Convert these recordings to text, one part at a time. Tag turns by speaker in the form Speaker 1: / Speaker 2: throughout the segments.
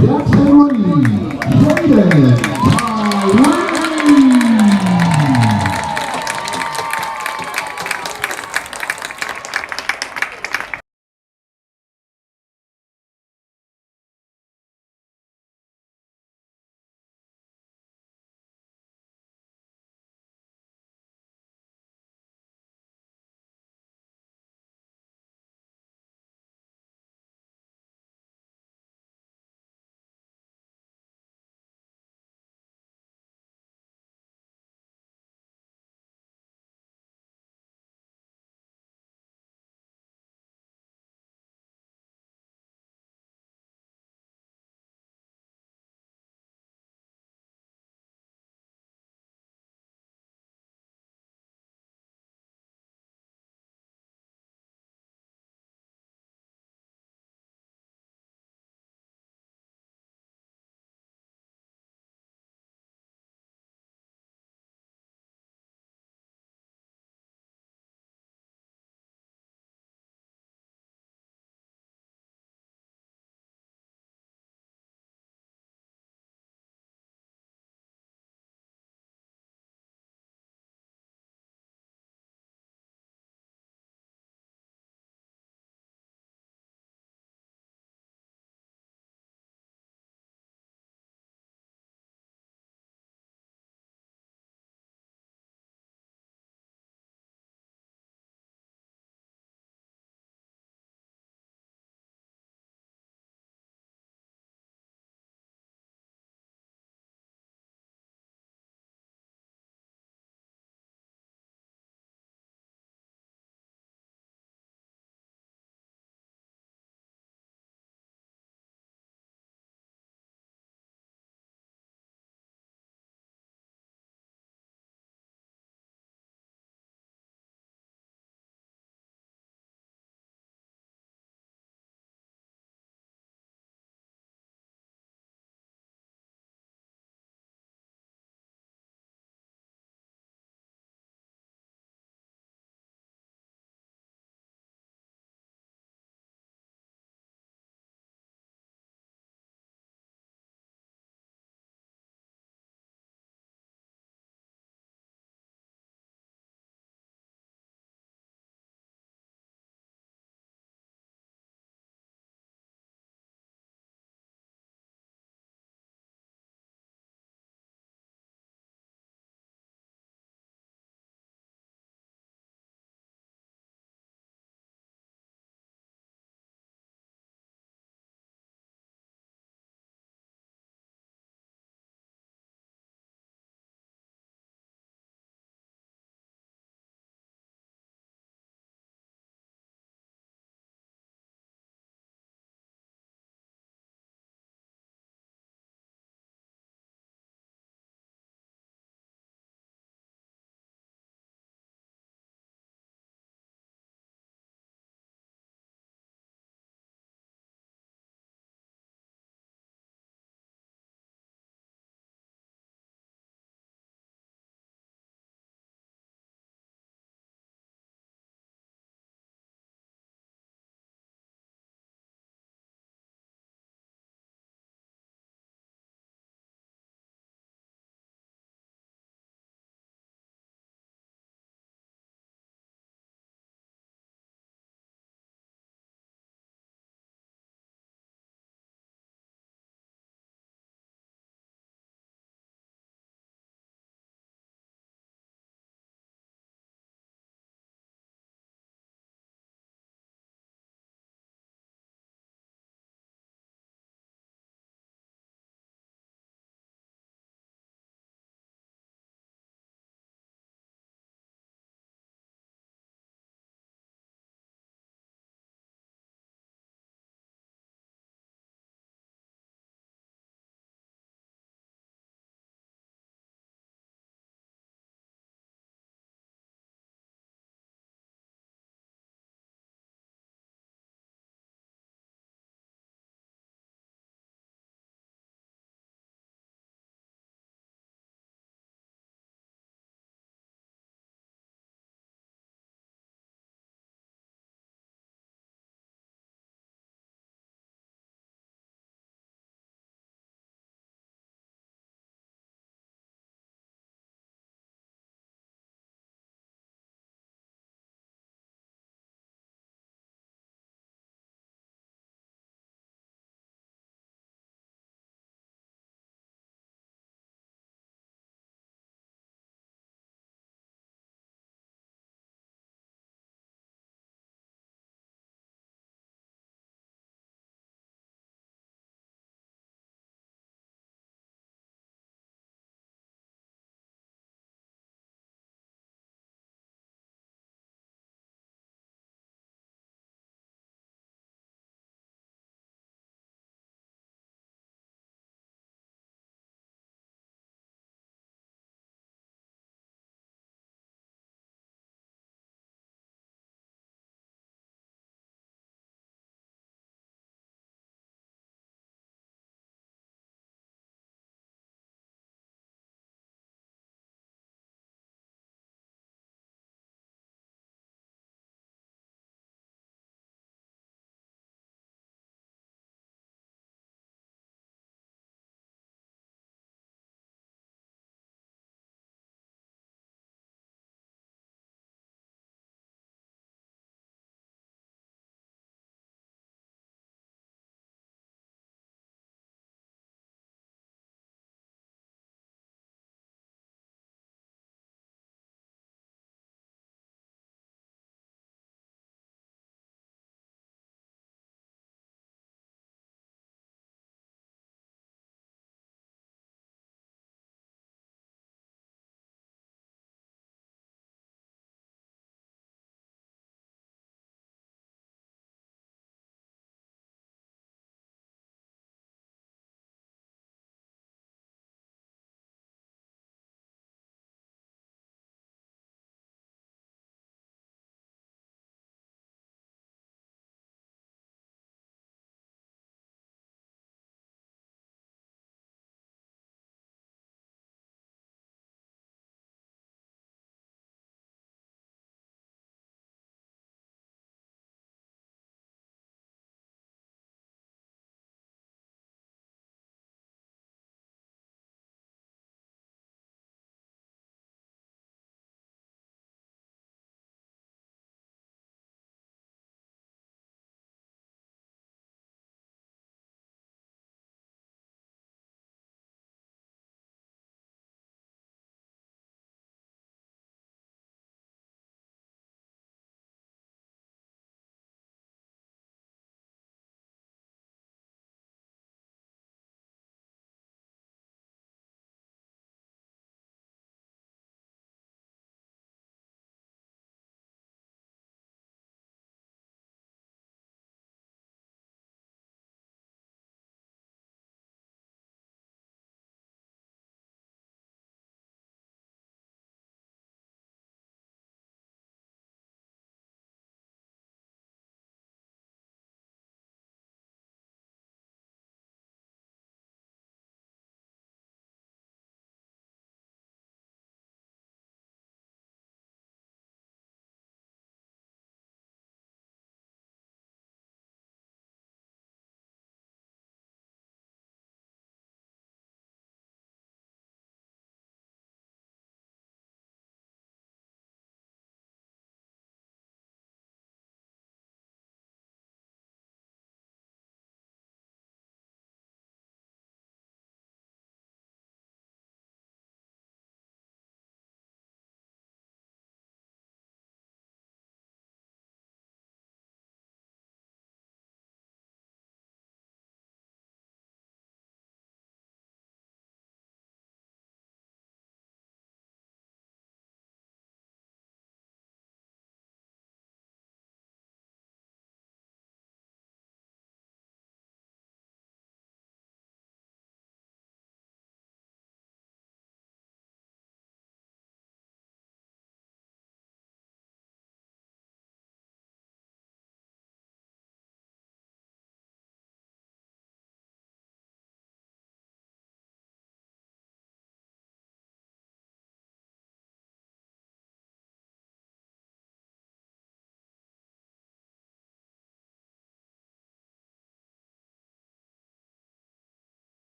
Speaker 1: 대학 세레머니 현대 파워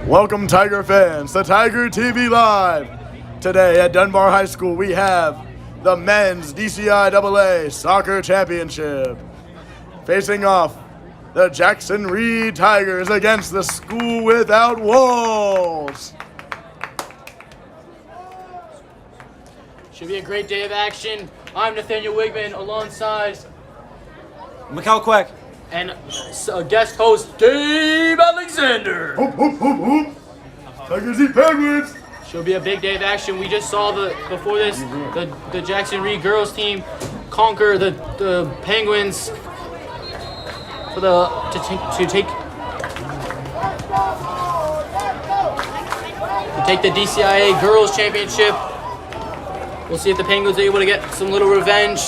Speaker 2: Welcome, Tiger fans, to Tiger TV Live. Today at Dunbar High School, we have the Men's DCIAA Soccer Championship. Facing off, the Jackson Reed Tigers against the School Without Walls.
Speaker 3: Should be a great day of action. I'm Nathaniel Wigman alongside
Speaker 4: Mikhail Queck.
Speaker 3: And guest host Dave Alexander.
Speaker 2: Hoop, hoop, hoop, hoop. Tigers eat penguins.
Speaker 3: Should be a big day of action. We just saw before this the Jackson Reed girls team conquer the Penguins for to take the DCIAA Girls Championship. We'll see if the Penguins are able to get some little revenge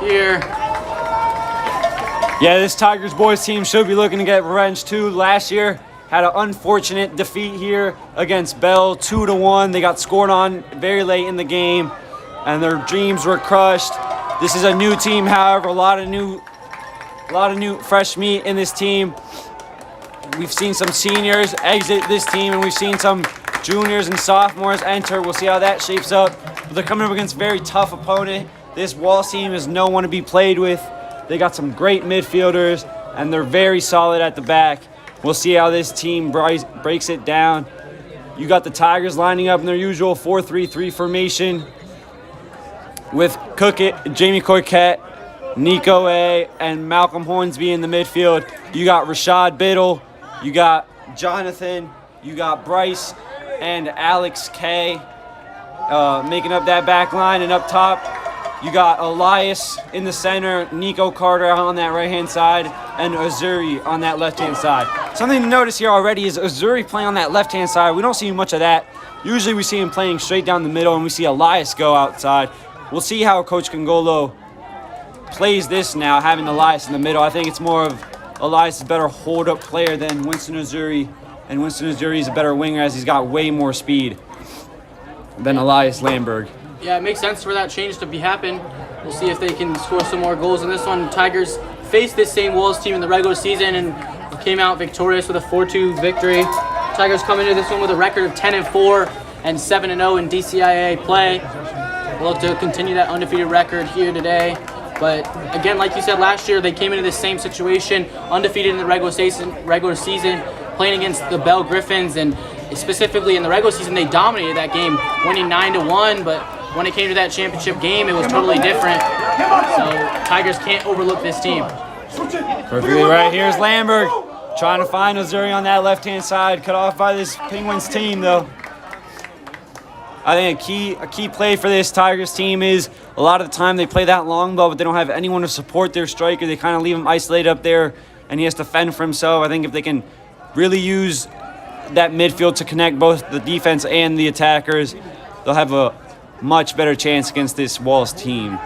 Speaker 3: here.
Speaker 4: Yeah, this Tigers boys team should be looking to get revenge too. Last year had an unfortunate defeat here against Bell, 2-1. They got scored on very late in the game, and their dreams were crushed. This is a new team, however, a lot of new fresh meat in this team. We've seen some seniors exit this team, and we've seen some juniors and sophomores enter. We'll see how that shapes up. But they're coming up against a very tough opponent. This Walls team is no one to be played with. They got some great midfielders, and they're very solid at the back. We'll see how this team breaks it down. You got the Tigers lining up in their usual 4-3-3 formation with Jamie Corquette, Nico A, and Malcolm Hornsby in the midfield. You got Rashad Biddle, you got Jonathan, you got Bryce, and Alex K making up that back line, and up top, you got Elias in the center, Nico Carter on that right-hand side, and Azuri on that left-hand side. Something to notice here already is Azuri playing on that left-hand side. We don't see much of that. Usually we see him playing straight down the middle, and we see Elias go outside. We'll see how Coach Congolo plays this now, having Elias in the middle. I think it's more of Elias is a better hold-up player than Winston Azuri, and Winston Azuri is a better winger as he's got way more speed than Elias Lamberg.
Speaker 3: Yeah, it makes sense for that change to happen. We'll see if they can score some more goals in this one. Tigers faced this same Walls team in the regular season and came out victorious with a 4-2 victory. Tigers come into this one with a record of 10-4 and 7-0 in DCIAA play. We'll look to continue that undefeated record here today. But again, like you said, last year they came into this same situation, undefeated in the regular season, playing against the Bell Griffins, and specifically in the regular season they dominated that game, winning 9-1. But when it came to that championship game, it was totally different. So Tigers can't overlook this team.
Speaker 4: Perfectly right. Here's Lamberg trying to find Azuri on that left-hand side, cut off by this Penguins team though. I think a key play for this Tigers team is a lot of the time they play that long ball, but they don't have anyone to support their striker. They kind of leave him isolated up there, and he has to fend for himself. I think if they can really use that midfield to connect both the defense and the attackers, they'll have a much better chance against this Walls team.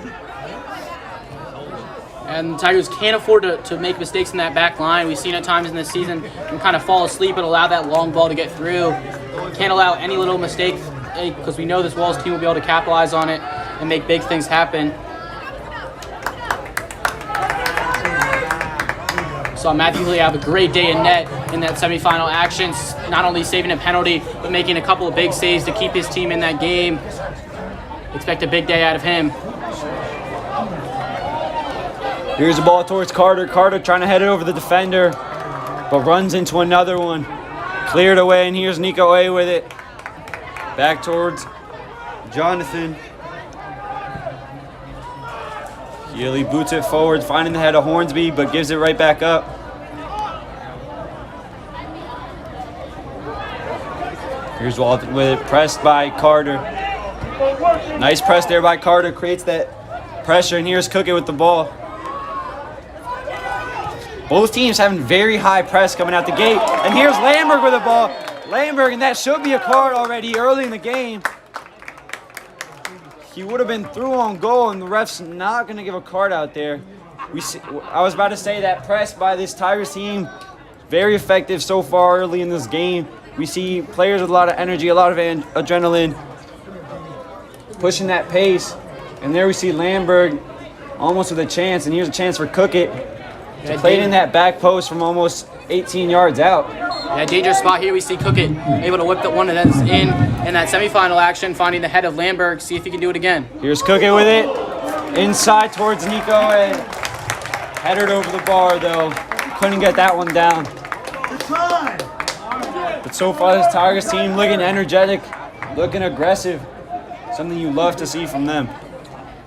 Speaker 3: And the Tigers can't afford to make mistakes in that back line. We've seen at times in this season them kind of fall asleep and allow that long ball to get through. Can't allow any little mistake because we know this Walls team will be able to capitalize on it and make big things happen. Saw Matthew Lee have a great day in net in that semifinal action, not only saving a penalty, but making a couple of big saves to keep his team in that game. Expect a big day out of him.
Speaker 4: Here's the ball towards Carter. Carter trying to head it over the defender, but runs into another one. Cleared away, and here's Nico A with it. Back towards Jonathan. Healy boots it forward, finding the head of Hornsby, but gives it right back up. Here's Walton with it, pressed by Carter. Nice press there by Carter, creates that pressure, and here's Cookett with the ball. Both teams having very high press coming out the gate, and here's Lamberg with the ball. Lamberg, and that should be a card already early in the game. He would have been through on goal, and the ref's not going to give a card out there. I was about to say that press by this Tigers team, very effective so far early in this game. We see players with a lot of energy, a lot of adrenaline, pushing that pace. And there we see Lamberg almost with a chance, and here's a chance for Cookett to play it in that back post from almost 18 yards out.
Speaker 3: Yeah, dangerous spot here. We see Cookett able to whip that one and then in that semifinal action, finding the head of Lamberg. See if he can do it again.
Speaker 4: Here's Cookett with it. Inside towards Nico and headed over the bar though. Couldn't get that one down. But so far this Tigers team looking energetic, looking aggressive. Something you love to see from them.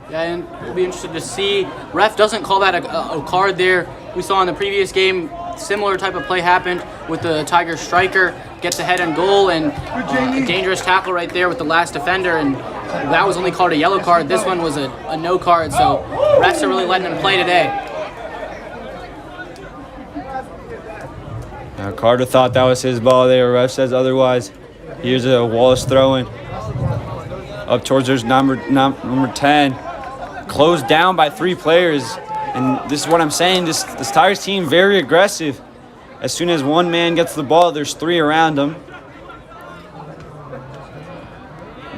Speaker 3: Yeah, and we'll be interested to see. Ref doesn't call that a card there. We saw in the previous game, similar type of play happened with the Tigers striker, gets ahead and goal, and a dangerous tackle right there with the last defender, and that was only called a yellow card. This one was a no card, so refs are really letting him play today.
Speaker 4: Now Carter thought that was his ball there. Ref says otherwise. Here's a Wallace throw-in. Up towards there's number 10. Closed down by 3 players. And this is what I'm saying. This Tigers team very aggressive. As soon as one man gets the ball, there's 3 around him.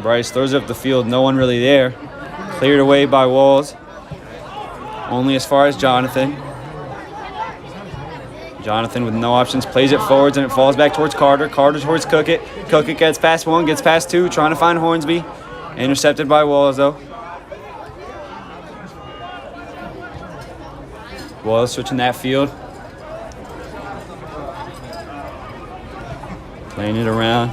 Speaker 4: Bryce throws it up the field. No one really there. Cleared away by Walls. Only as far as Jonathan. Jonathan with no options plays it forwards and it falls back towards Carter. Carter towards Cookett. Cookett gets past 1, gets past 2, trying to find Hornsby. Intercepted by Walls though. Walls switching that field. Playing it around.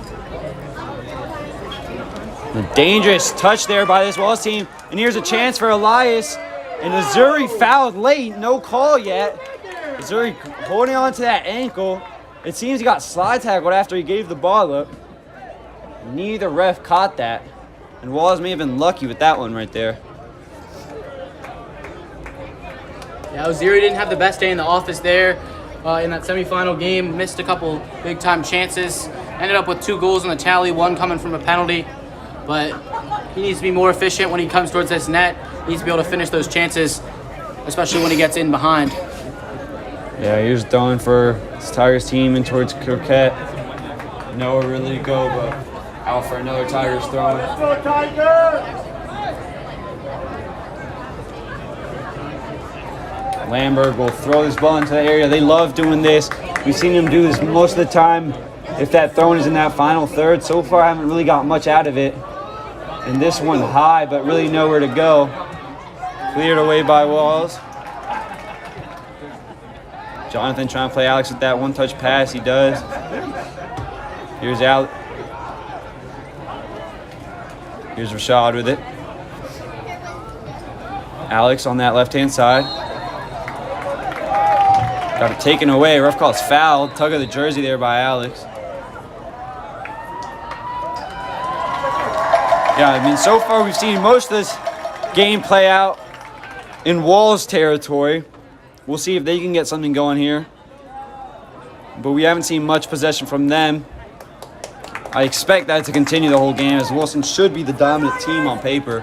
Speaker 4: A dangerous touch there by this Walls team. And here's a chance for Elias. And Missouri fouled late. No call yet. Missouri holding on to that ankle. It seems he got slide tackled after he gave the ball up. Neither ref caught that. And Walls may have been lucky with that one right there.
Speaker 3: Yeah, Oziri didn't have the best day in the office there in that semifinal game. Missed a couple big-time chances. Ended up with 2 goals in the tally, 1 coming from a penalty. But he needs to be more efficient when he comes towards this net. He needs to be able to finish those chances, especially when he gets in behind.
Speaker 4: Yeah, here's throwing for this Tigers team in towards Cookett. Nowhere really to go, but out for another Tigers throw. Lamberg will throw this ball into the area. They love doing this. We've seen them do this most of the time if that throw is in that final third. So far, I haven't really got much out of it. And this one high, but really nowhere to go. Cleared away by Walls. Jonathan trying to play Alex with that one-touch pass. He does. Here's Alex. Here's Rashad with it. Alex on that left-hand side. Got it taken away. Ref calls foul. Tug of the jersey there by Alex. Yeah, I mean, so far we've seen most of this game play out in Walls territory. We'll see if they can get something going here. But we haven't seen much possession from them. I expect that to continue the whole game, as Wilson should be the dominant team on paper.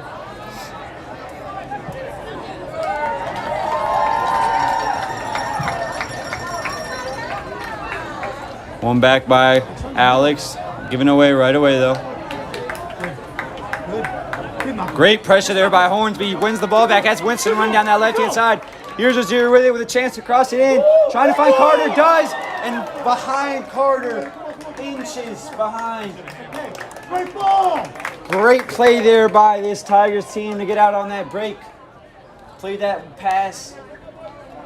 Speaker 4: One back by Alex. Given away right away, though. Great pressure there by Hornsby. He wins the ball back. That's Winston running down that left-hand side. Here's Oziri with it with a chance to cross it in. Trying to find Carter. Does. And behind Carter. Inches behind.
Speaker 1: Great ball!
Speaker 4: Great play there by this Tigers team to get out on that break. Played that pass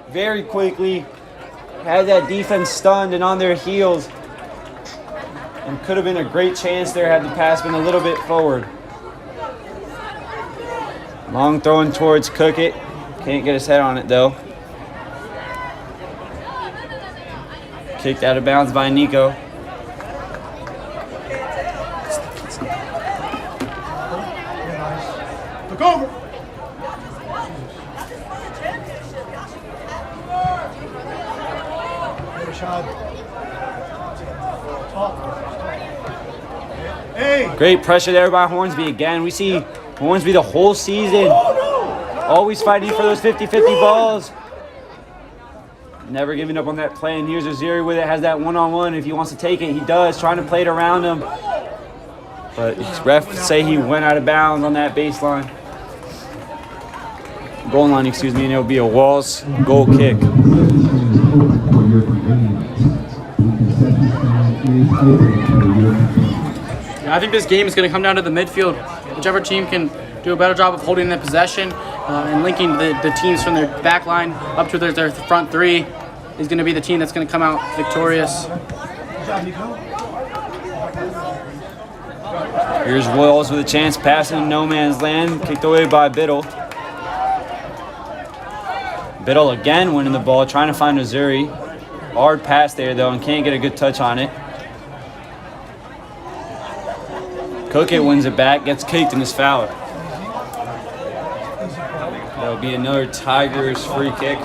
Speaker 4: very quickly. Had that defense stunned and on their heels. And could have been a great chance there had the pass been a little bit forward. Long throwing towards Cookett. Can't get his head on it though. Kicked out of bounds by Nico.
Speaker 1: Look over. Hey.
Speaker 4: Great pressure there by Hornsby again. We see Hornsby the whole season always fighting for those 50-50 balls. Never giving up on that play. And here's Oziri with it. Has that one-on-one. If he wants to take it, he does. Trying to play it around him. But his ref say he went out of bounds on that baseline. Goal line, excuse me, and it'll be a Walls goal kick.
Speaker 3: Yeah, I think this game is going to come down to the midfield. Whichever team can do a better job of holding the possession and linking the teams from their back line up to their front three is going to be the team that's going to come out victorious.
Speaker 4: Here's Wells with a chance, passing in no man's land, kicked away by Biddle. Biddle again winning the ball, trying to find Missouri. Hard pass there though, and can't get a good touch on it. Cookett wins it back, gets kicked and is fouled. That'll be another Tigers free kick.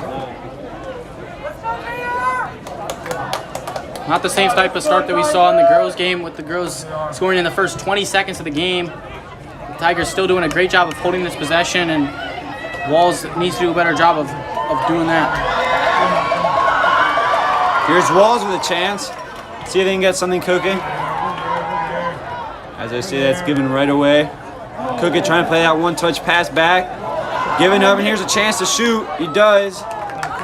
Speaker 3: Not the same type of start that we saw in the girls' game, with the girls scoring in the first 20 seconds of the game. The Tigers still doing a great job of holding this possession, and Walls needs to do a better job of doing that.
Speaker 4: Here's Walls with a chance. See if they can get something cooking. As I say, that's given right away. Cookett trying to play that one-touch pass back. Giving up, and here's a chance to shoot. He does.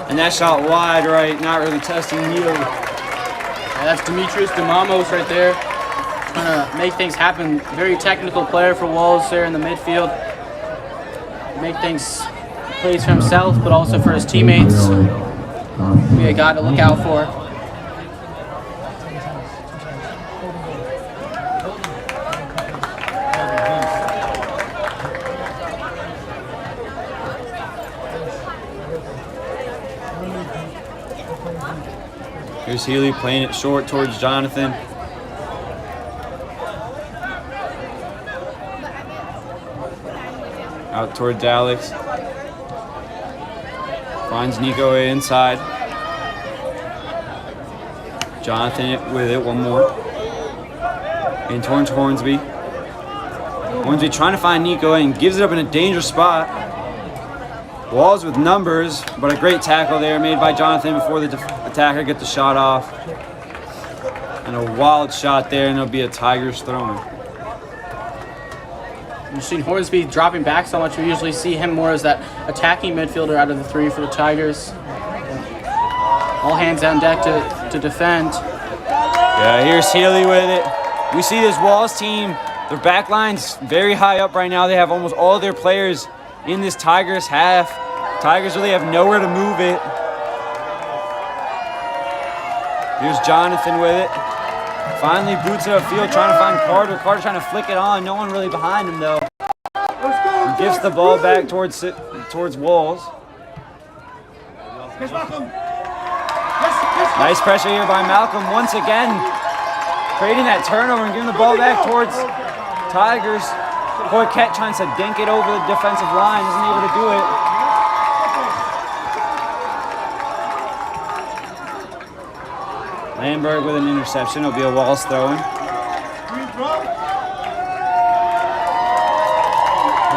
Speaker 4: And that shot wide right, not really testing yield.
Speaker 3: Yeah, that's Demetrius Demamos right there. Trying to make things happen. Very technical player for Walls there in the midfield. Make things plays for himself, but also for his teammates. Be a guy to look out for.
Speaker 4: Here's Healy playing it short towards Jonathan. Out towards Alex. Finds Nico inside. Jonathan with it, one more. In towards Hornsby. Hornsby trying to find Nico and gives it up in a dangerous spot. Walls with numbers, but a great tackle there made by Jonathan before the attacker gets the shot off. And a wild shot there, and it'll be a Tigers throw-in.
Speaker 3: We've seen Hornsby dropping back so much. We usually see him more as that attacking midfielder out of the three for the Tigers. All hands on deck to defend.
Speaker 4: Yeah, here's Healy with it. We see this Walls team, their back line's very high up right now. They have almost all their players in this Tigers half. Tigers really have nowhere to move it. Here's Jonathan with it. Finally boots it upfield, trying to find Carter. Carter trying to flick it on. No one really behind him though. He gives the ball back towards Walls. Nice pressure here by Malcolm once again, creating that turnover and giving the ball back towards Tigers. Corquette trying to dink it over the defensive line, isn't able to do it. Lamberg with an interception. It'll be a Walls throw-in.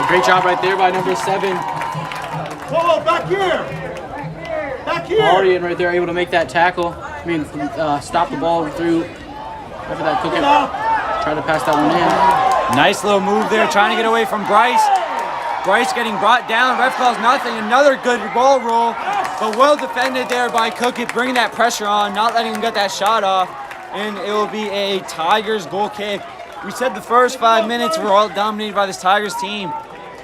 Speaker 3: Great job right there by number 7.
Speaker 1: Whoa, back here! Back here!
Speaker 3: Arian right there able to make that tackle. Stop the ball through after that Cookett. Try to pass that one in.
Speaker 4: Nice little move there, trying to get away from Bryce. Bryce getting brought down. Ref calls nothing. Another good ball roll, but well defended there by Cookett, bringing that pressure on, not letting him get that shot off. And it will be a Tigers goal kick. We said the first 5 minutes were all dominated by this Tigers team,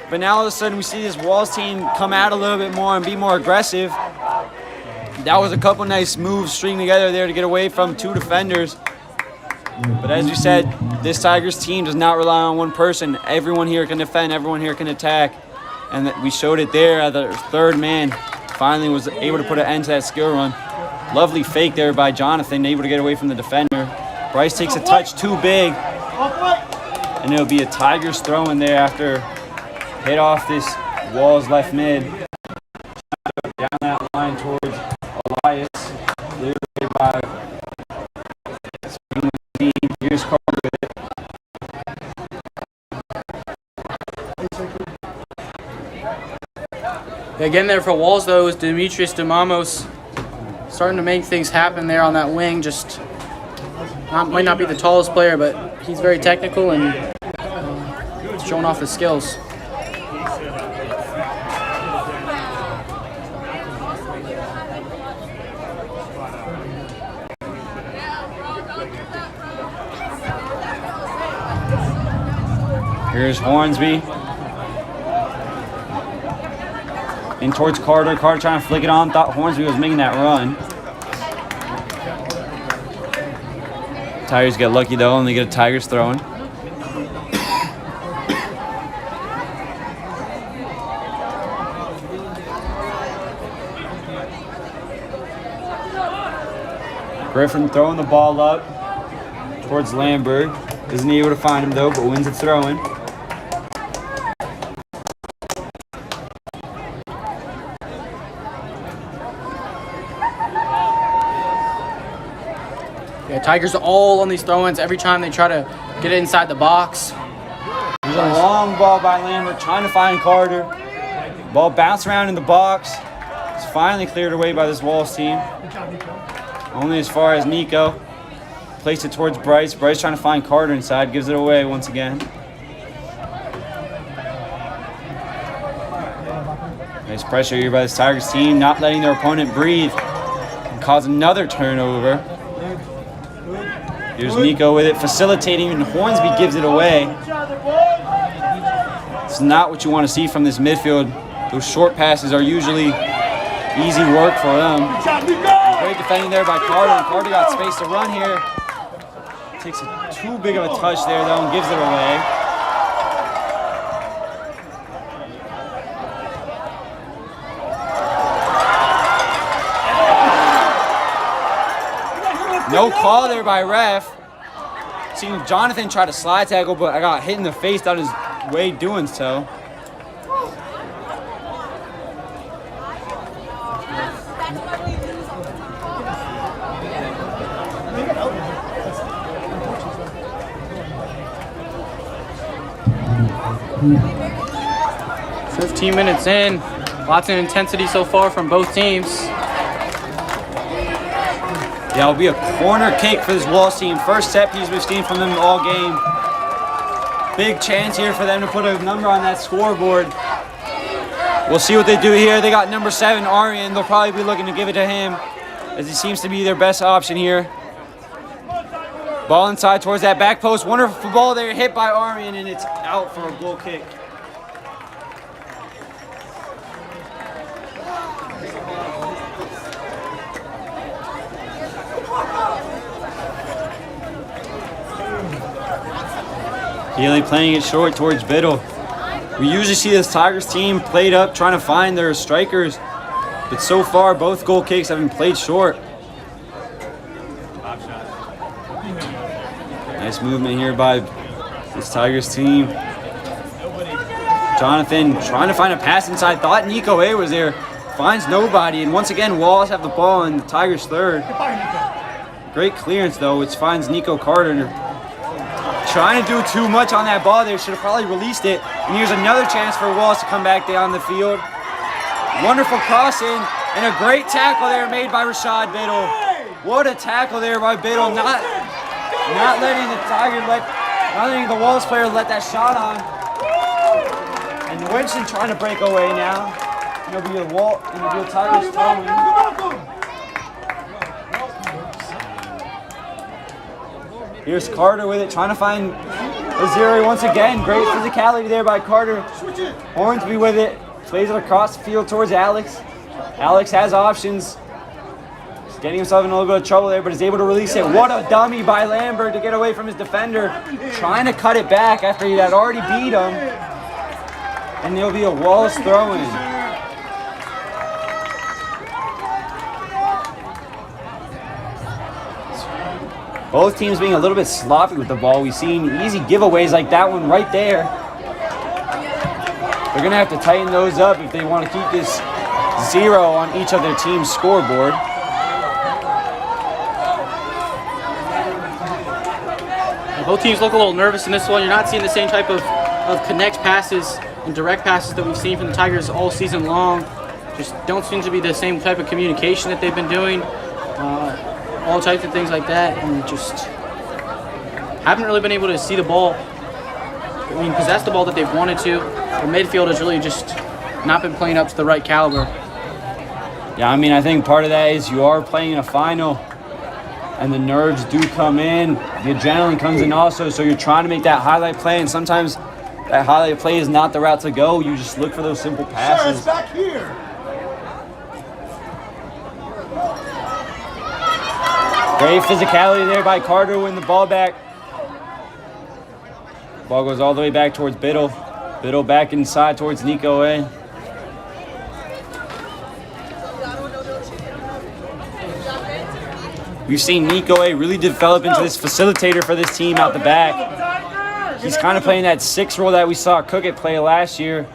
Speaker 4: but now all of a sudden we see this Walls team come out a little bit more and be more aggressive. That was a couple nice moves stringing together there to get away from 2 defenders. But as we said, this Tigers team does not rely on one person. Everyone here can defend, everyone here can attack. And we showed it there. The third man finally was able to put an end to that skill run. Lovely fake there by Jonathan, able to get away from the defender. Bryce takes a touch too big. And it'll be a Tigers throw in there after hit off this Walls left mid. Down that line towards Elias. Cleared by here's Carter with it.
Speaker 3: Again there for Walls though is Demetrius Demamos, starting to make things happen there on that wing. Just might not be the tallest player, but he's very technical and showing off his skills.
Speaker 4: Here's Hornsby. In towards Carter. Carter trying to flick it on. Thought Hornsby was making that run. Tigers get lucky though, and they get a Tigers throwing. Griffin throwing the ball up towards Lambert. Isn't able to find him though, but wins it throwing.
Speaker 3: Yeah, Tigers are all on these throw-ins every time they try to get it inside the box.
Speaker 4: There's a long ball by Lambert trying to find Carter. Ball bounced around in the box. It's finally cleared away by this Walls team. Only as far as Nico. Placed it towards Bryce. Bryce trying to find Carter inside. Gives it away once again. Nice pressure here by this Tigers team. Not letting their opponent breathe. And cause another turnover. Here's Nico with it. Facilitating, and Hornsby gives it away. It's not what you want to see from this midfield. Those short passes are usually easy work for them. Great defending there by Carter, and Carter got space to run here. Takes too big of a touch there though and gives it away. No call there by ref. Seen Jonathan try to slide tackle, but I got hit in the face on his way doing so.
Speaker 3: Ooh. 15 minutes in, lots of intensity so far from both teams.
Speaker 4: Yeah, it'll be a corner kick for this Walls team. First set piece we've seen from them all game. Big chance here for them to put a number on that scoreboard. We'll see what they do here. They got number 7, Arian. They'll probably be looking to give it to him, as he seems to be their best option here. Ball inside towards that back post. Wonderful ball there, hit by Arian, and it's out for a goal kick. Healy playing it short towards Biddle. We usually see this Tigers team played up, trying to find their strikers, but so far both goal kicks have been played short. Nice movement here by this Tigers team. Jonathan trying to find a pass inside. Thought Nico A was there. Finds nobody, and once again Walls have the ball in the Tigers' third. Great clearance though, which finds Nico Carter. Trying to do too much on that ball there. Should have probably released it. And here's another chance for Walls to come back down the field. Wonderful crossing and a great tackle there made by Rashad Biddle. What a tackle there by Biddle. Not letting the Walls player let that shot on. And Winston trying to break away now. It'll be a Tigers throwing. Here's Carter with it, trying to find Aziri once again. Great physicality there by Carter. Hornsby with it, plays it across the field towards Alex. Alex has options. He's getting himself in a little bit of trouble there, but is able to release it. What a dummy by Lambert to get away from his defender. Trying to cut it back after he had already beat him. And there'll be a Walls throw-in. Both teams being a little bit sloppy with the ball. We've seen easy giveaways like that one right there. They're going to have to tighten those up if they want to keep this 0 on each of their team's scoreboard.
Speaker 3: Both teams look a little nervous in this one. You're not seeing the same type of connect passes and direct passes that we've seen from the Tigers all season long. Just don't seem to be the same type of communication that they've been doing. All types of things like that, and just haven't really been able to see the ball. I mean, possess the ball that they've wanted to. The midfield has really just not been playing up to the right caliber.
Speaker 4: Yeah, I mean, I think part of that is you are playing in a final, and the nerves do come in. The adrenaline comes in also, so you're trying to make that highlight play, and sometimes that highlight play is not the route to go. You just look for those simple
Speaker 1: Sir,
Speaker 4: passes.
Speaker 1: it's back here.
Speaker 4: Great physicality there by Carter to win the ball back. Ball goes all the way back towards Biddle. Biddle back inside towards Nico A. We've seen Nico A really develop into this facilitator for this team out the back. He's kind of playing that 6 role that we saw Cookett play last year.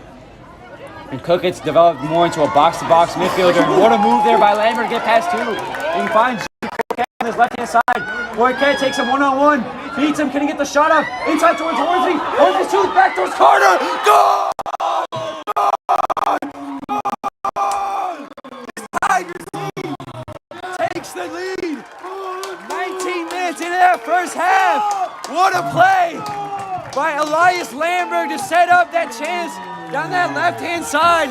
Speaker 4: And Cookett's developed more into a box-to-box midfielder. And what a move there by Lambert to get past 2. And he finds Cookett on his left-hand side. Cookett takes him one-on-one. Beats him. Can he get the shot up? Inside towards Hornsby. Hornsby shoots back towards Carter. Goal! Tigers team takes the lead. 19 minutes into that first half. What a play by Elias Lambert to set up that chance down that left-hand side.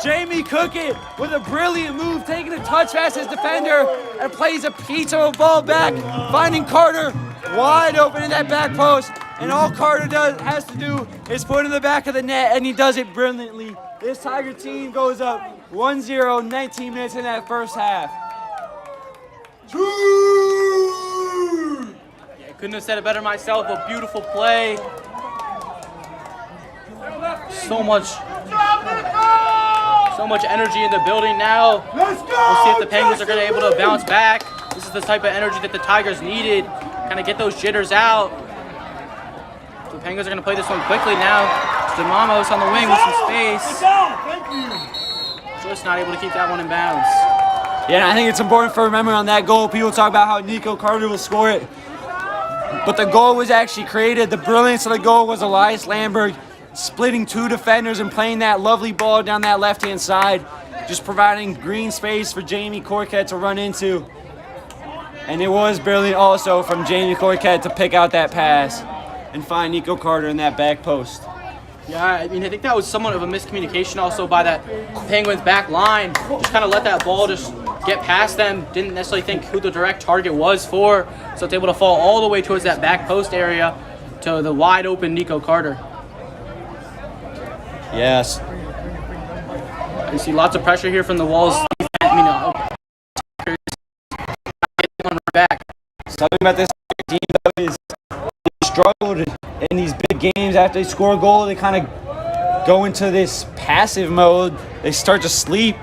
Speaker 4: Jamie Cookett with a brilliant move, taking a touch past his defender and plays a pizza ball back, finding Carter wide open in that back post. And all Carter has to do is put it in the back of the net, and he does it brilliantly. This Tiger team goes up 1-0, 19 minutes in that first half.
Speaker 3: Yeah, couldn't have said it better myself. A beautiful play. So much energy in the building now.
Speaker 1: Let's go!
Speaker 3: We'll see if the Penguins are going to be able to bounce back. This is the type of energy that the Tigers needed. Kind of get those jitters out. The Penguins are going to play this one quickly now. Demamos on the wing with some space. Just not able to keep that one in bounds.
Speaker 4: Yeah, and I think it's important for remembering on that goal. People talk about how Nico Carter will score it. But the goal was actually created. The brilliance of the goal was Elias Lambert splitting 2 defenders and playing that lovely ball down that left-hand side, just providing green space for Jamie Cookett to run into. And it was brilliant also from Jamie Cookett to pick out that pass and find Nico Carter in that back post.
Speaker 3: Yeah, I mean, I think that was somewhat of a miscommunication also by that Penguins back line. Just kind of let that ball just get past them. Didn't necessarily think who the direct target was for. So it's able to fall all the way towards that back post area to the wide open Nico Carter.
Speaker 4: Yes.
Speaker 3: You see lots of pressure here from the Walls. Back.
Speaker 4: Something about this team though is they struggled in these big games. After they score a goal, they kind of go into this passive mode. They start to sleep,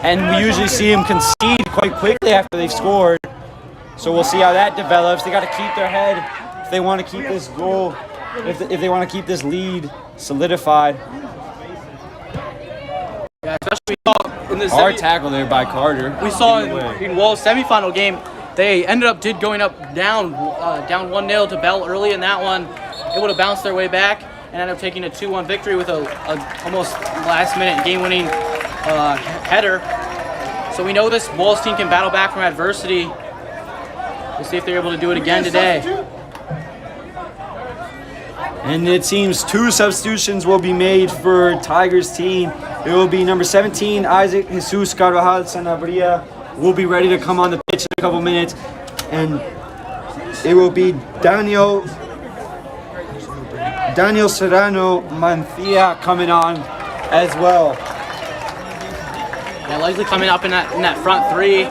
Speaker 4: and we usually see them concede quite quickly after they've scored. So we'll see how that develops. They got to keep their head if they want to keep this goal, if they want to keep this lead solidified.
Speaker 3: Yeah, especially in the
Speaker 4: hard tackle there by Carter.
Speaker 3: We saw in Wall's semifinal game, they ended up going down 1-0 to Bell early in that one, able to bounce their way back and end up taking a 2-1 victory with a almost last-minute game-winning header. So we know this Walls team can battle back from adversity. We'll see if they're able to do it again today.
Speaker 4: And it seems 2 substitutions will be made for Tigers team. It will be number 17, Isaac Jesus Carvajal Sanabria, will be ready to come on the pitch in a couple minutes. And it will be Daniel Serrano Mancia coming on as well.
Speaker 3: Yeah, likely coming up in that front 3.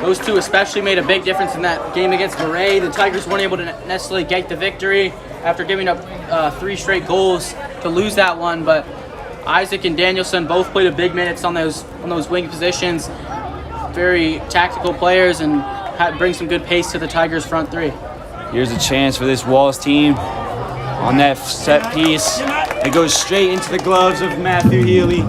Speaker 3: Those 2 especially made a big difference in that game against Murray. The Tigers weren't able to necessarily get the victory after giving up 3 straight goals to lose that one, but Isaac and Danielson both played a big minutes on those wing positions. Very tactical players and bring some good pace to the Tigers' front 3.
Speaker 4: Here's a chance for this Walls team on that set piece. It goes straight into the gloves of Matthew Healy.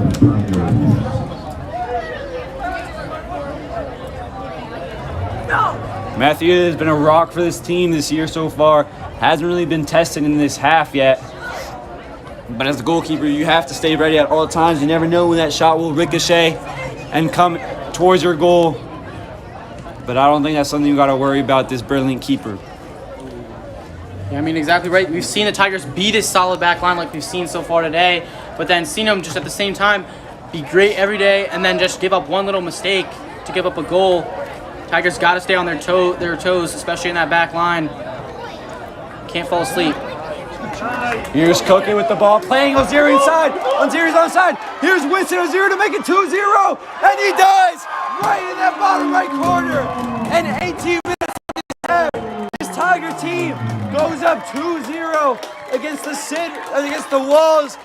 Speaker 4: Matthew has been a rock for this team this year so far. Hasn't really been tested in this half yet. But as a goalkeeper, you have to stay ready at all times. You never know when that shot will ricochet and come towards your goal. But I don't think that's something you got to worry about, this brilliant keeper.
Speaker 3: Yeah, I mean, exactly right. We've seen the Tigers be this solid back line like we've seen so far today, but then seen them just at the same time be great every day and then just give up one little mistake to give up a goal. Tigers got to stay on their toes, especially in that back line. Can't fall asleep.
Speaker 4: Here's Cookie with the ball, playing Oziri inside. Oziri's onside. Here's Winston Oziri to make it 2-0, and he does! Right in that bottom right corner. And 18 minutes on this half, this Tiger team goes up 2-0 against the Walls.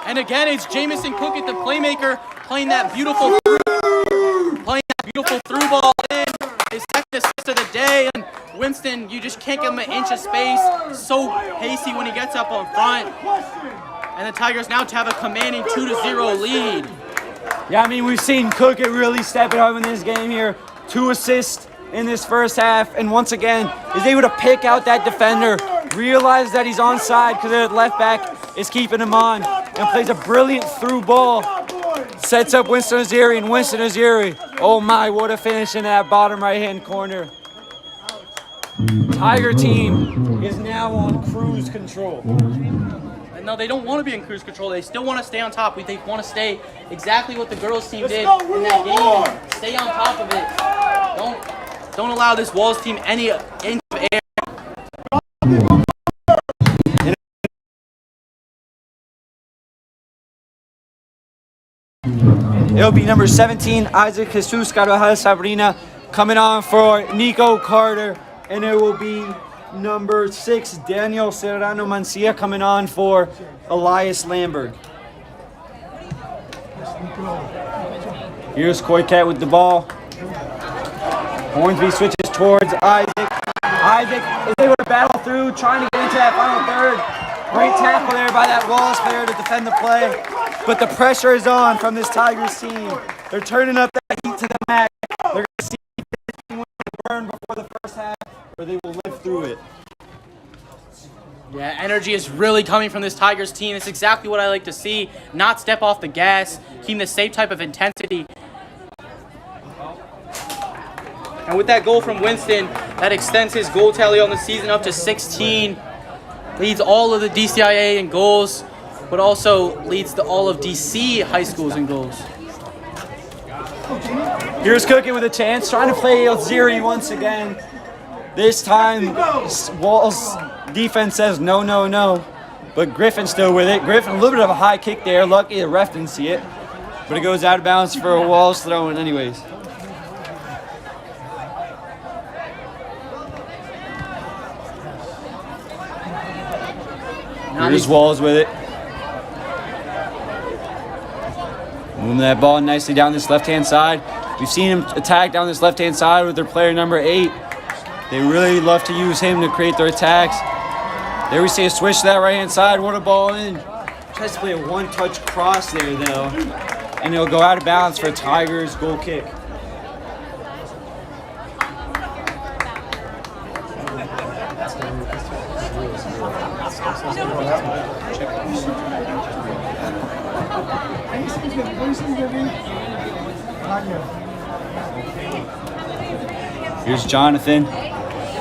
Speaker 3: And again, it's Jamison Cookett, the playmaker, playing that beautiful through ball in. His second assist of the day. And Winston, you just can't give him an inch of space. So hasty when he gets up on front. And the Tigers now have a commanding 2-0 lead.
Speaker 4: Yeah, I mean, we've seen Cookett really step it up in this game here. 2 assists in this first half. And once again, is able to pick out that defender, realize that he's onside because the left back is keeping him on, and plays a brilliant through ball. Sets up Winston Oziri, and Winston Oziri, oh my, what a finish in that bottom right-hand corner. Tiger team is now on cruise control.
Speaker 3: And no, they don't want to be in cruise control. They still want to stay on top. They want to stay exactly what the girls team did in that game. Stay on top of it. Don't allow this Walls team any inch of air.
Speaker 4: It'll be number 17, Isaac Jesus Carvajal Sabrina, coming on for Nico Carter. And it will be number 6, Daniel Serrano Mancia, coming on for Elias Lamberg. Here's Koikat with the ball. Hornsby switches towards Isaac. Isaac is able to battle through, trying to get into that final third. Great tackle there by that Walls player to defend the play. But the pressure is on from this Tigers team. They're turning up that heat to the max. They're going to see if they can burn before the first half, or they will live through it.
Speaker 3: Yeah, energy is really coming from this Tigers team. It's exactly what I like to see. Not step off the gas, keeping the same type of intensity. And with that goal from Winston, that extends his goal tally on the season up to 16. Leads all of the DCIAA in goals, but also leads to all of DC high schools in goals.
Speaker 4: Here's Cookie with a chance, trying to play Oziri once again. This time, Walls defense says no, no, no. But Griffin's still with it. Griffin, a little bit of a high kick there. Lucky the ref didn't see it. But it goes out of bounds for a Walls throw-in anyways. Here's Walls with it. Moving that ball nicely down this left-hand side. We've seen him attack down this left-hand side with their player number 8. They really love to use him to create their attacks. There we see a switch to that right-hand side. What a ball in. Tries to play a one-touch cross there, though. And it'll go out of bounds for a Tigers goal kick. Here's Jonathan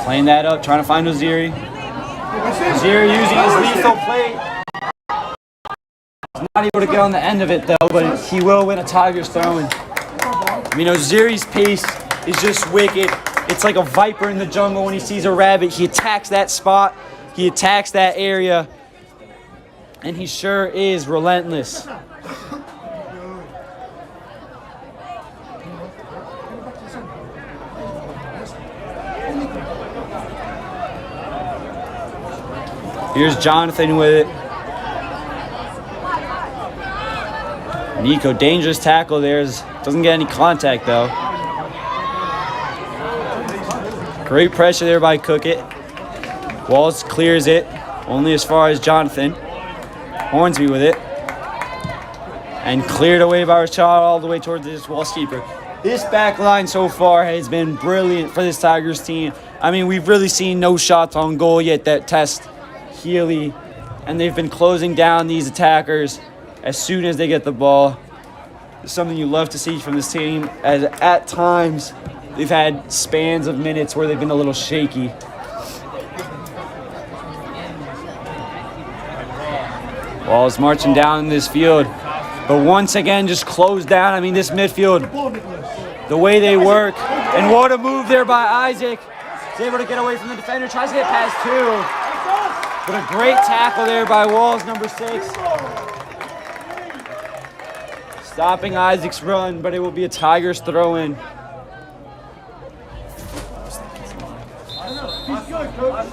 Speaker 4: playing that up, trying to find Oziri. Oziri using his lethal plate. He's not able to get on the end of it though, but he will win a Tigers throw-in. I mean, Oziri's pace is just wicked. It's like a viper in the jungle when he sees a rabbit. He attacks that spot, he attacks that area, and he sure is relentless. Here's Jonathan with it. Nico, dangerous tackle there. Doesn't get any contact though. Great pressure there by Cookett. Walls clears it, only as far as Jonathan. Hornsby with it. And cleared away by Rashad all the way towards this Walls keeper. This back line so far has been brilliant for this Tigers team. I mean, we've really seen no shots on goal yet that test Healy, and they've been closing down these attackers as soon as they get the ball. It's something you love to see from this team, as at times they've had spans of minutes where they've been a little shaky. Walls marching down this field, but once again just closed down. I mean, this midfield, the way they work, and what a move there by Isaac. He's able to get away from the defender, tries to get past 2. But a great tackle there by Walls, number 6. Stopping Isaac's run, but it will be a Tigers throw-in.
Speaker 1: He's good, coach.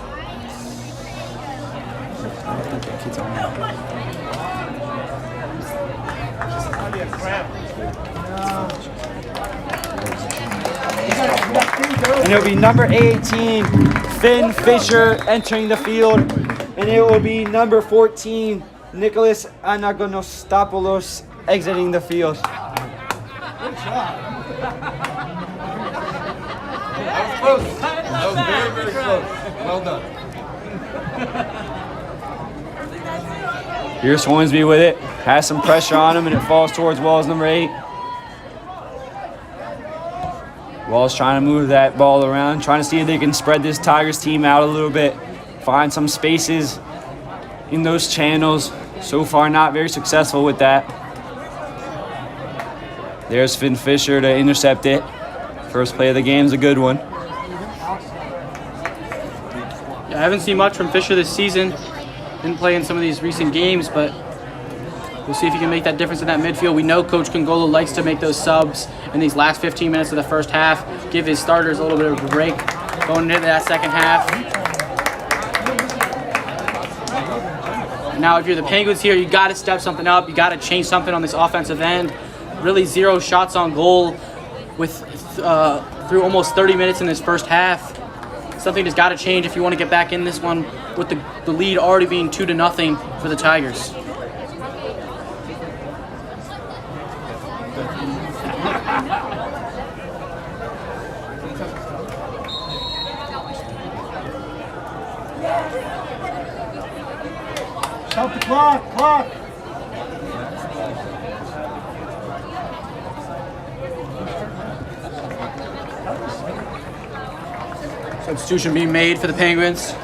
Speaker 4: And it'll be number 18, Finn Fisher, entering the field. And it will be number 14, Nicholas Anagonostopoulos, exiting the field.
Speaker 1: Good job.
Speaker 5: That was close. That was very, very close. Well done.
Speaker 4: Here's Hornsby with it. Has some pressure on him, and it falls towards Walls, number 8. Walls trying to move that ball around, trying to see if they can spread this Tigers team out a little bit, find some spaces in those channels. So far, not very successful with that. There's Finn Fisher to intercept it. First play of the game is a good one.
Speaker 3: Yeah, I haven't seen much from Fisher this season. Didn't play in some of these recent games, but we'll see if he can make that difference in that midfield. We know Coach Congolo likes to make those subs in these last 15 minutes of the first half, give his starters a little bit of a break going into that second half. Now, if you're the Penguins here, you got to step something up. You got to change something on this offensive end. Really 0 shots on goal with through almost 30 minutes in this first half. Something has got to change if you want to get back in this one with the lead already being 2-0 for the Tigers.
Speaker 1: Stop the clock.
Speaker 3: Substitution being made for the Penguins.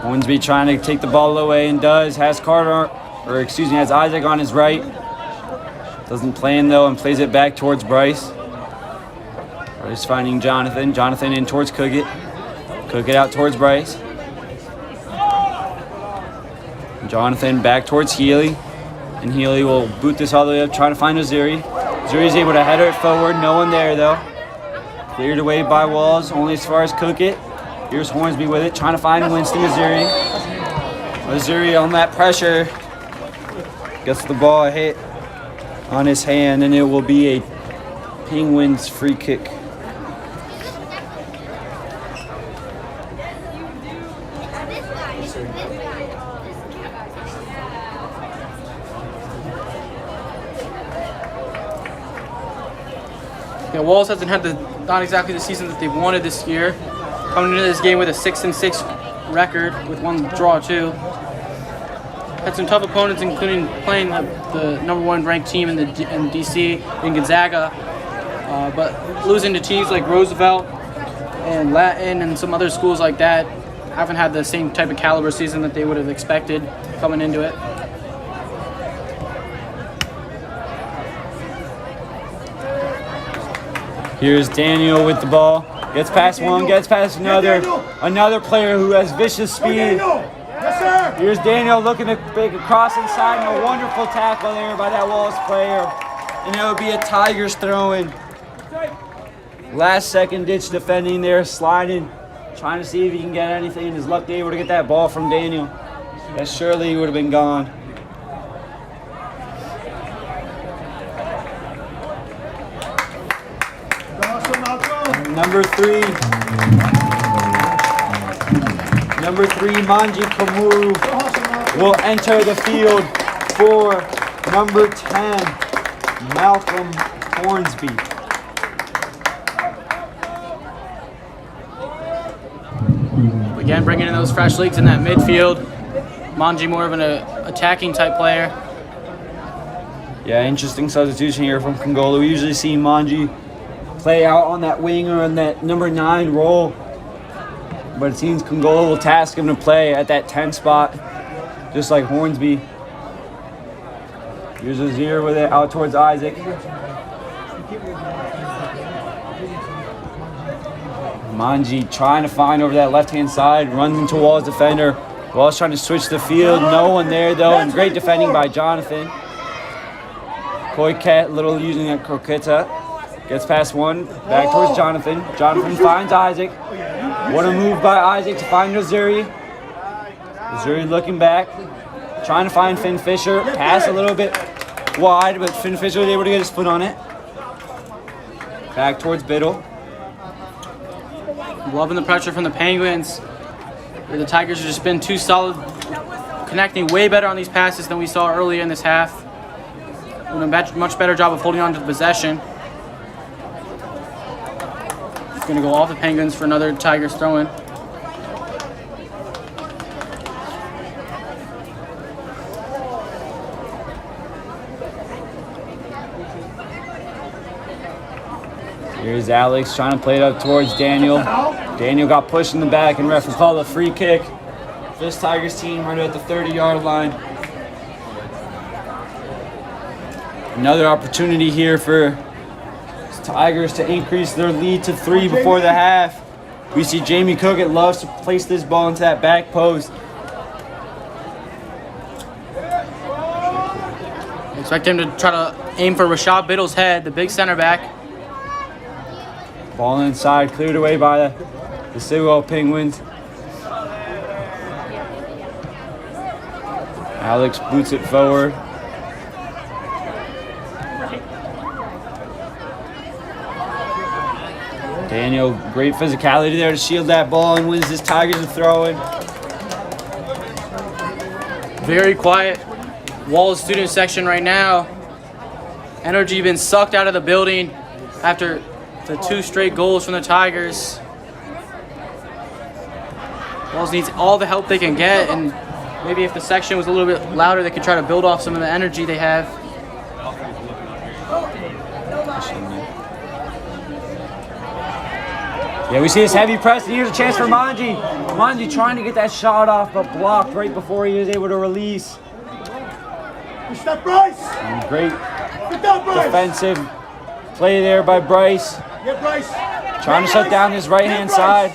Speaker 4: Hornsby trying to take the ball away and does. Has Isaac on his right. Doesn't plan though and plays it back towards Bryce. Bryce finding Jonathan. Jonathan in towards Cookit. Cookit out towards Bryce. Jonathan back towards Healy. And Healy will boot this all the way up, trying to find Oziri. Oziri's able to header it forward. No one there though. Cleared away by Walls, only as far as Cookit. Here's Hornsby with it, trying to find Winston Oziri. Oziri on that pressure. Gets the ball hit on his hand, and it will be a Penguins free kick.
Speaker 3: Yeah, Walls hasn't had not exactly the season that they wanted this year. Coming into this game with a 6-6 record with 1 draw too. Had some tough opponents, including playing the #1 ranked team in DC in Gonzaga, but losing to teams like Roosevelt and Latin and some other schools like that haven't had the same type of caliber season that they would have expected coming into it.
Speaker 4: Here's Daniel with the ball. Gets past one, gets past another. Another player who has vicious speed.
Speaker 1: Yes, sir.
Speaker 4: Here's Daniel looking to make a cross inside, and a wonderful tackle there by that Walls player. And it would be a Tigers throw-in. Last second ditch defending there, sliding, trying to see if he can get anything, and is lucky able to get that ball from Daniel. That surely would have been gone. Number three, Manji Kamuru will enter the field for number 10, Malcolm Hornsby.
Speaker 3: Again, bringing in those fresh legs in that midfield. Manji more of an attacking type player.
Speaker 4: Yeah, interesting substitution here from Congola. We usually see Manji play out on that wing or on that number 9 role. But it seems Congola will task him to play at that 10 spot, just like Hornsby. Here's Azir with it out towards Isaac. Manji trying to find over that left-hand side, runs into Wall's defender. Wall's trying to switch the field. No one there, though, and great defending by Jonathan. Koiket, little using a croqueta. Gets past one, back towards Jonathan. Jonathan finds Isaac. What a move by Isaac to find Azuri. Azuri looking back, trying to find Finn Fisher. Pass a little bit wide, but Finn Fisher was able to get his foot on it. Back towards Biddle.
Speaker 3: Loving the pressure from the Penguins. The Tigers have just been too solid, connecting way better on these passes than we saw earlier in this half. Doing a much better job of holding on to the possession. It's going to go off the Penguins for another Tigers throw-in.
Speaker 4: Here's Alex trying to play it up towards Daniel. Daniel got pushed in the back and ref will call a free kick. This Tigers team right at the 30-yard line. Another opportunity here for Tigers to increase their lead to 3 before the half. We see Jamie Cookett loves to place this ball into that back post.
Speaker 3: Expect him to try to aim for Rashad Biddle's head, the big center back.
Speaker 4: Ball inside, cleared away by the Sewell Penguins. Alex boots it forward. Daniel, great physicality there to shield that ball and wins this Tigers a throw-in.
Speaker 3: Very quiet Walls student section right now. Energy been sucked out of the building after the 2 straight goals from the Tigers. Walls needs all the help they can get, and maybe if the section was a little bit louder, they could try to build off some of the energy they have.
Speaker 4: Yeah, we see this heavy press, and here's a chance for Manji. Manji trying to get that shot off, but blocked right before he was able to release.
Speaker 1: Step Bryce.
Speaker 4: And great
Speaker 1: Bryce.
Speaker 4: defensive play there by Bryce.
Speaker 1: Yeah, Bryce.
Speaker 4: Trying to shut down his right-hand side.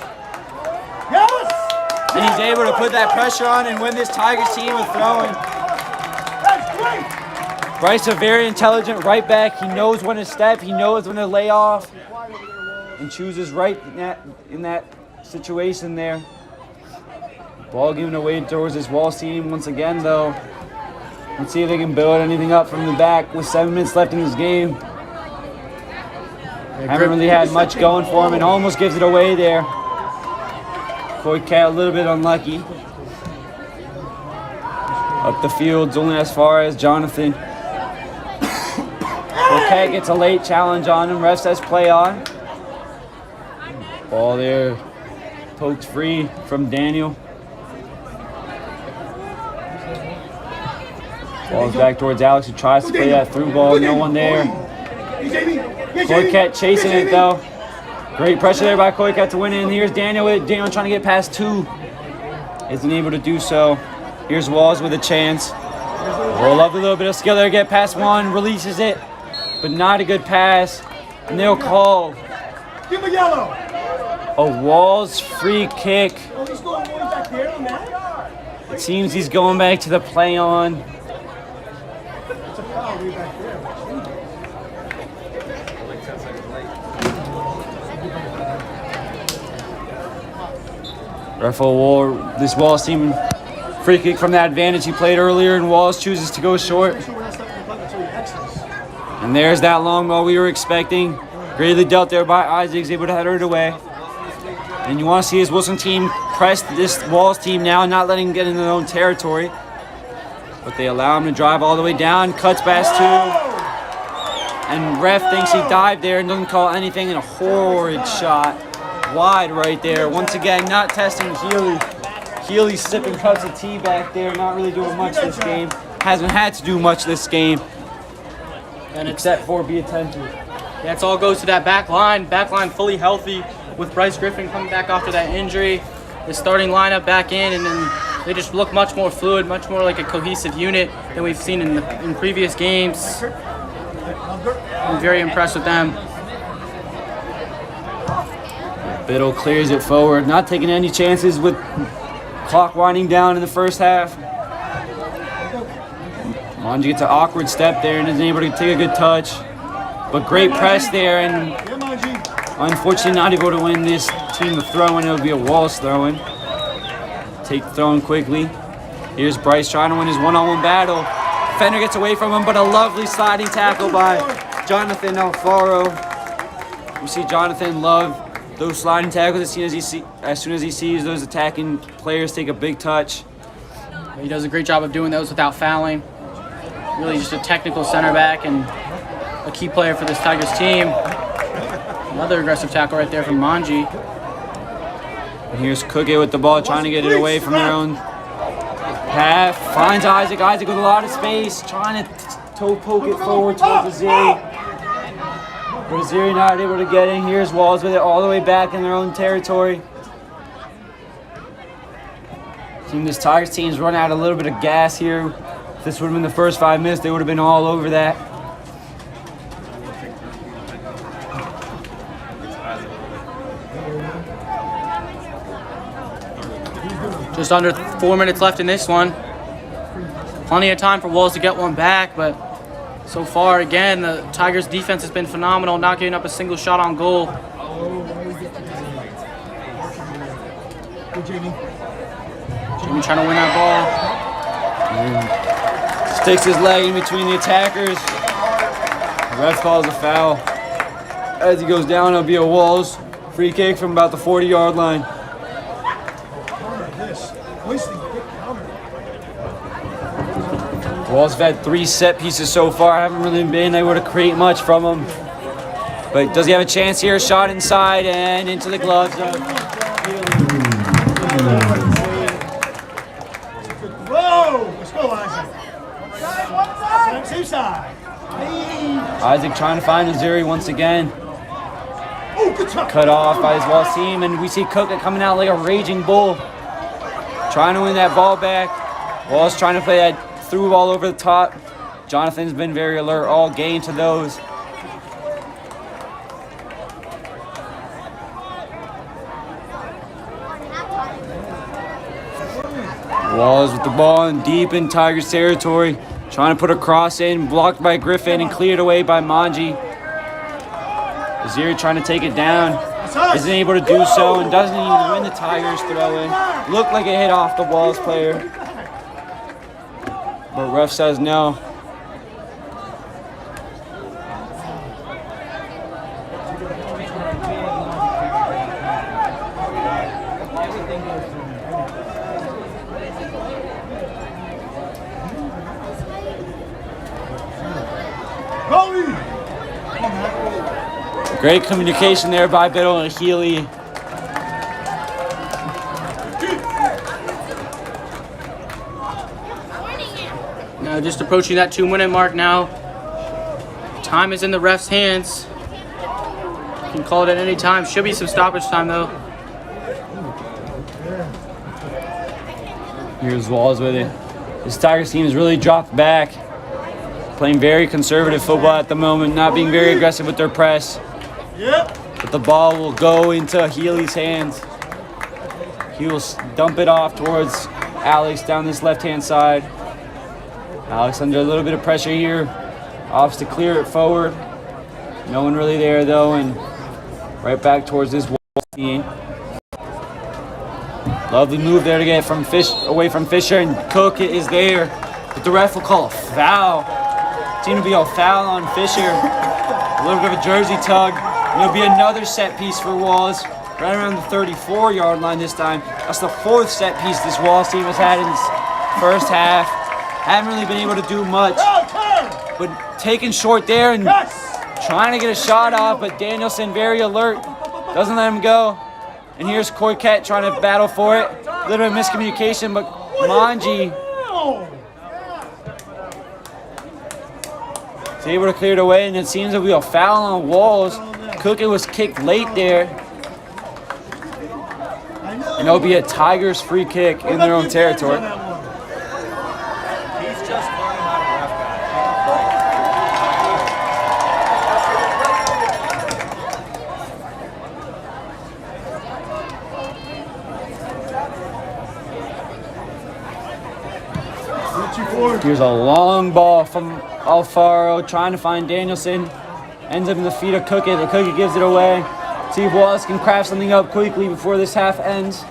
Speaker 1: Yes.
Speaker 4: And he's able to put that pressure on and win this Tigers team a throw-in.
Speaker 1: That's great.
Speaker 4: Bryce, a very intelligent right back. He knows when to step. He knows when to lay off. And chooses right in that situation there. Ball given away towards this Walls team once again, though. Let's see if they can build anything up from the back with 7 minutes left in this game. Haven't really had much going for him and almost gives it away there. Koiket a little bit unlucky. Up the field's only as far as Jonathan. Koiket gets a late challenge on him. Ref says play on. Ball there, poked free from Daniel. Ball's back towards Alex, who tries to play that through ball. No one there. Koiket chasing it though. Great pressure there by Koiket to win it. And here's Daniel with it. Daniel trying to get past 2. Isn't able to do so. Here's Walls with a chance. Roll up a little bit of skill there, get past 1, releases it, but not a good pass. And they'll call
Speaker 1: Give him a yellow.
Speaker 4: a Walls free kick.
Speaker 1: Oh, he's going way back there on that.
Speaker 4: It seems he's going back to the play on.
Speaker 1: It's a foul way back there.
Speaker 4: Ref will this Walls team free kick from that advantage he played earlier, and Walls chooses to go short. And there's that long ball we were expecting. Greatly dealt there by Isaacs, able to header it away. And you want to see his Wilson team press this Walls team now, not letting him get in their own territory. But they allow him to drive all the way down, cuts past 2. And ref thinks he dived there and doesn't call anything, and a horrid shot. Wide right there. Once again, not testing Healy. Healy sipping cups of tea back there, not really doing much this game. Hasn't had to do much this game.
Speaker 3: And it's
Speaker 4: except for be attentive.
Speaker 3: Yeah, it all goes to that back line. Back line fully healthy with Bryce Griffin coming back after that injury. The starting lineup back in, and then they just look much more fluid, much more like a cohesive unit than we've seen in previous games. I'm very impressed with them.
Speaker 4: Biddle clears it forward, not taking any chances with clock winding down in the first half. Manji gets an awkward step there and isn't able to take a good touch. But great press there, and unfortunately not able to win this team of throwing. It would be a Wallace throwing. Take the throwing quickly. Here's Bryce trying to win his one-on-one battle. Defender gets away from him, but a lovely sliding tackle by Jonathan Alfaro. We see Jonathan love those sliding tackles as soon as he sees those attacking players take a big touch.
Speaker 3: He does a great job of doing those without fouling. Really just a technical center back and a key player for this Tigers team. Another aggressive tackle right there from Manji.
Speaker 4: And here's Cookie with the ball, trying to get it away from their own half. Finds Isaac. Isaac with a lot of space, trying to toe poke it forward towards Aziri. But Aziri not able to get in. Here's Walls with it all the way back in their own territory. This Tigers team's run out a little bit of gas here. If this would have been the first 5 minutes, they would have been all over that.
Speaker 3: Just under 4 minutes left in this one. Plenty of time for Walls to get one back, but so far, again, the Tigers' defense has been phenomenal, not giving up a single shot on goal. Jamie trying to win that ball.
Speaker 4: Sticks his leg in between the attackers. The ref calls a foul. As he goes down, it'll be a Walls free kick from about the 40-yard line. Walls have had 3 set pieces so far. Haven't really been able to create much from them. But does he have a chance here? Shot inside and into the gloves of
Speaker 1: Whoa! Let's go, Isaac. Same side.
Speaker 4: Isaac trying to find Aziri once again.
Speaker 1: Oh, good job.
Speaker 4: Cut off by his Walls team, and we see Cook coming out like a raging bull. Trying to win that ball back. Walls trying to play that through ball over the top. Jonathan's been very alert all game to those. Walls with the ball and deep in Tigers territory. Trying to put a cross in, blocked by Griffin and cleared away by Manji. Aziri trying to take it down. Isn't able to do so and doesn't even win the Tigers throw in. Looked like it hit off the Walls player. But ref says no. Great communication there by Biddle and Healy.
Speaker 3: Now just approaching that 2-minute mark now. Time is in the ref's hands. Can call it at any time. Should be some stoppage time though.
Speaker 4: Here's Walls with it. This Tigers team has really dropped back. Playing very conservative football at the moment, not being very aggressive with their press. But the ball will go into Healy's hands. He will dump it off towards Alex down this left-hand side. Alex under a little bit of pressure here. Opts to clear it forward. No one really there though, and right back towards this Walls team. Lovely move there to get from away from Fisher, and Cook is there. But the ref will call a foul. Seemed to be a foul on Fisher. A little bit of a jersey tug. And it'll be another set piece for Walls, right around the 34-yard line this time. That's the 4th set piece this Walls team has had in this first half. Haven't really been able to do much, but taking short there and trying to get a shot off, but Danielson very alert, doesn't let him go. And here's Corquette trying to battle for it. A little bit of miscommunication, but Manji He's able to clear it away, and it seems that we have a foul on Walls. Cookett was kicked late there. And it'll be a Tigers free kick in their own territory.
Speaker 5: He's just learning how to ref
Speaker 4: Here's a long ball from Alfaro trying to find Danielson. Ends up in the feet of Cookett. The Cookett gives it away. See if Wallace can craft something up quickly before this half ends.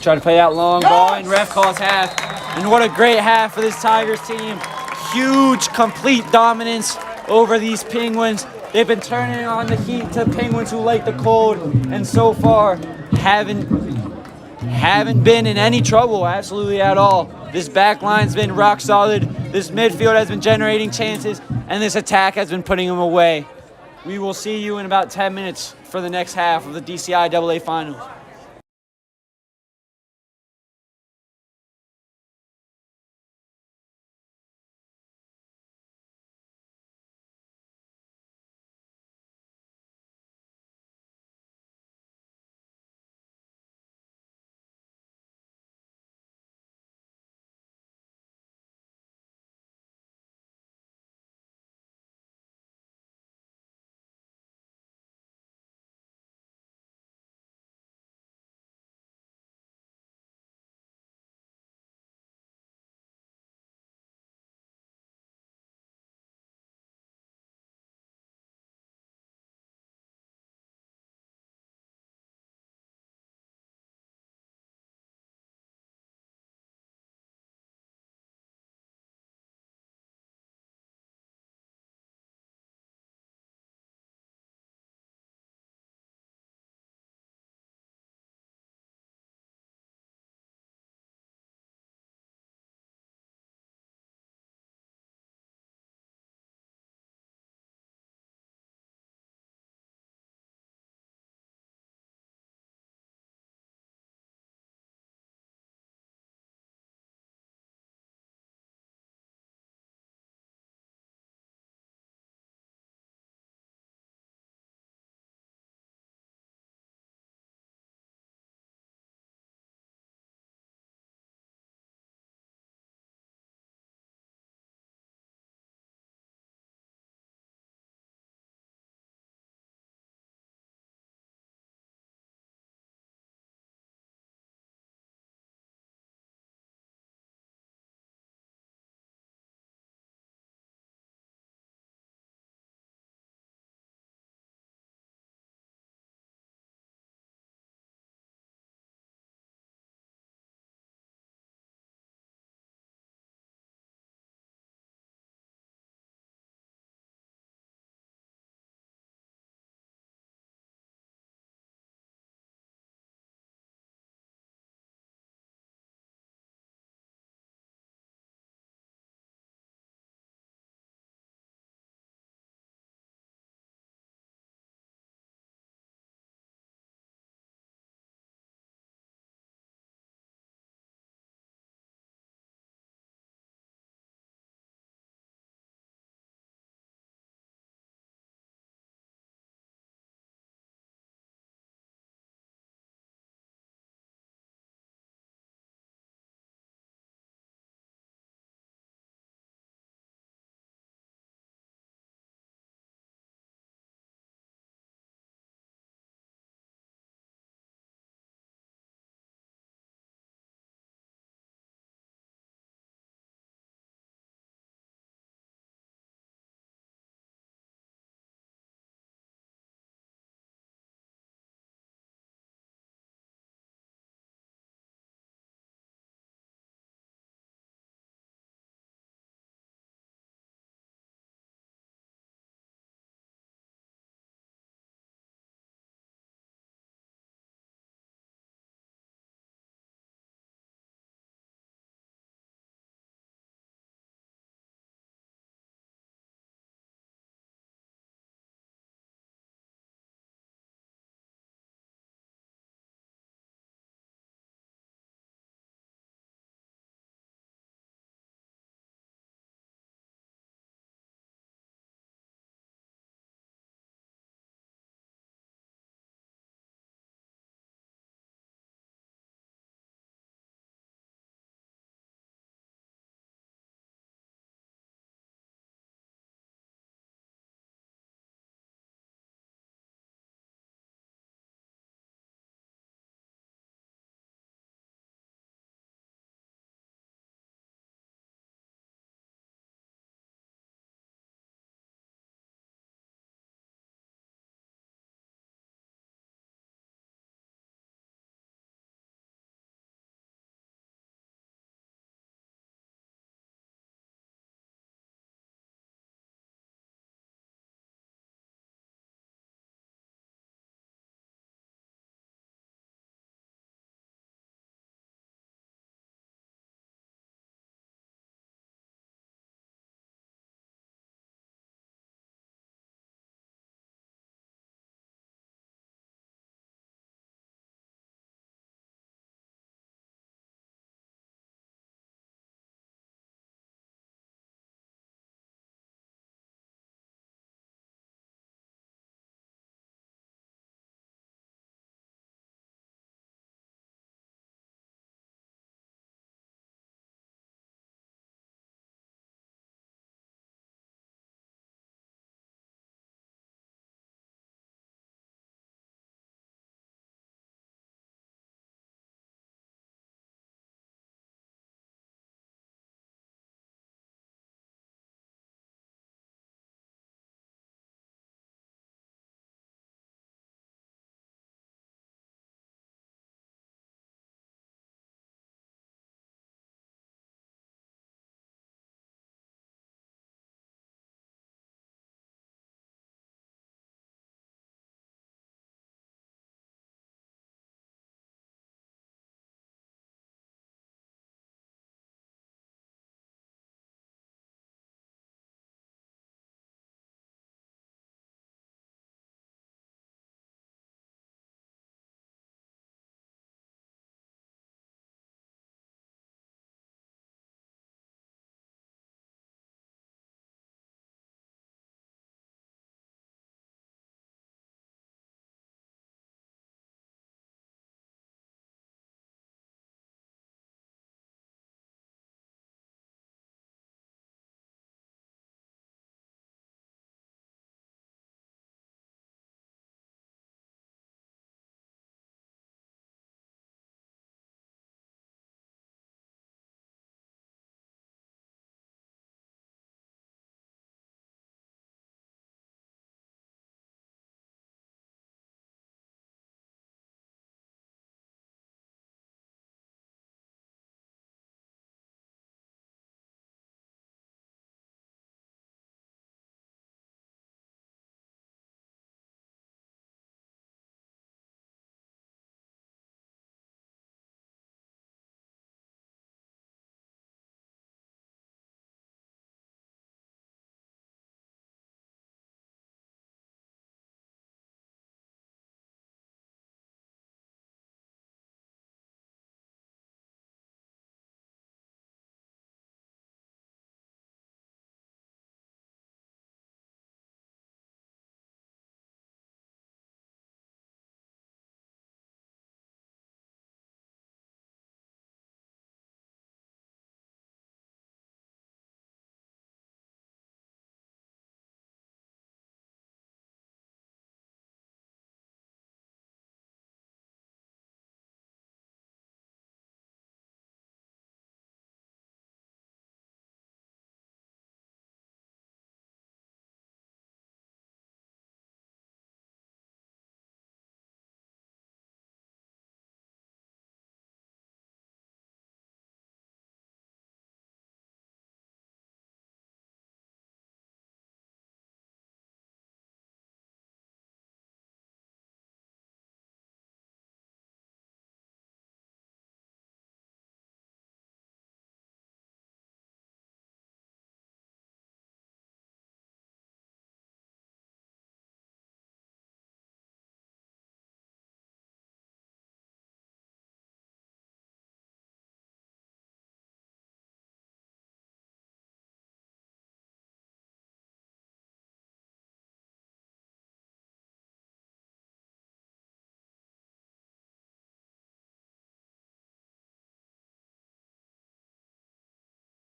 Speaker 4: Try to play that long ball, and ref calls half. And what a great half for this Tigers team. Huge, complete dominance over these Penguins. They've been turning on the heat to Penguins who like the cold, and so far haven't been in any trouble absolutely at all. This back line's been rock solid. This midfield has been generating chances, and this attack has been putting them away. We will see you in about 10 minutes for the next half of the DCIAA Finals.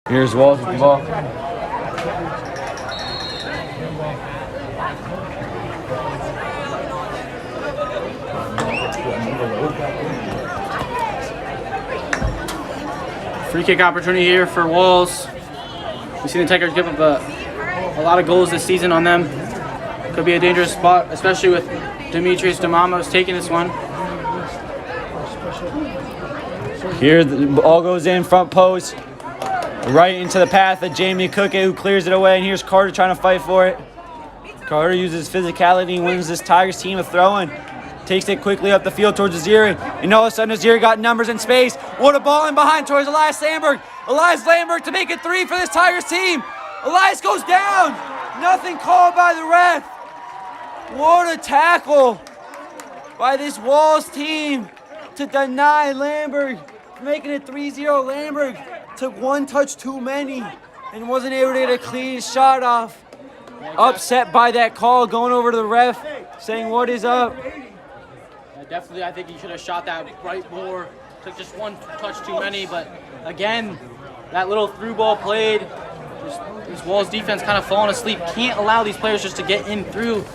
Speaker 4: Here's Walls with the ball.
Speaker 3: Free kick opportunity here for Walls. We've seen the Tigers give up a lot of goals this season on them. Could be a dangerous spot, especially with Demetrius Demamos taking this one.
Speaker 4: Here the ball goes in, front post, right into the path of Jamie Cookett, who clears it away, and here's Carter trying to fight for it. Carter uses physicality, wins this Tigers team a throw-in. Takes it quickly up the field towards Aziri. And all of a sudden, Aziri got numbers in space. What a ball in behind towards Elias Lamberg. Elias Lamberg to make it 3 for this Tigers team. Elias goes down. Nothing called by the ref. What a tackle by this Walls team to deny Lamberg, making it 3-0. Lamberg took one touch too many and wasn't able to get a clean shot off. Upset by that call, going over to the ref, saying, "What is up?"
Speaker 3: Definitely, I think he should have shot that right more. Took just one touch too many, but again, that little through ball played. Just this Walls defense kind of falling asleep. Can't allow these players just to get in through.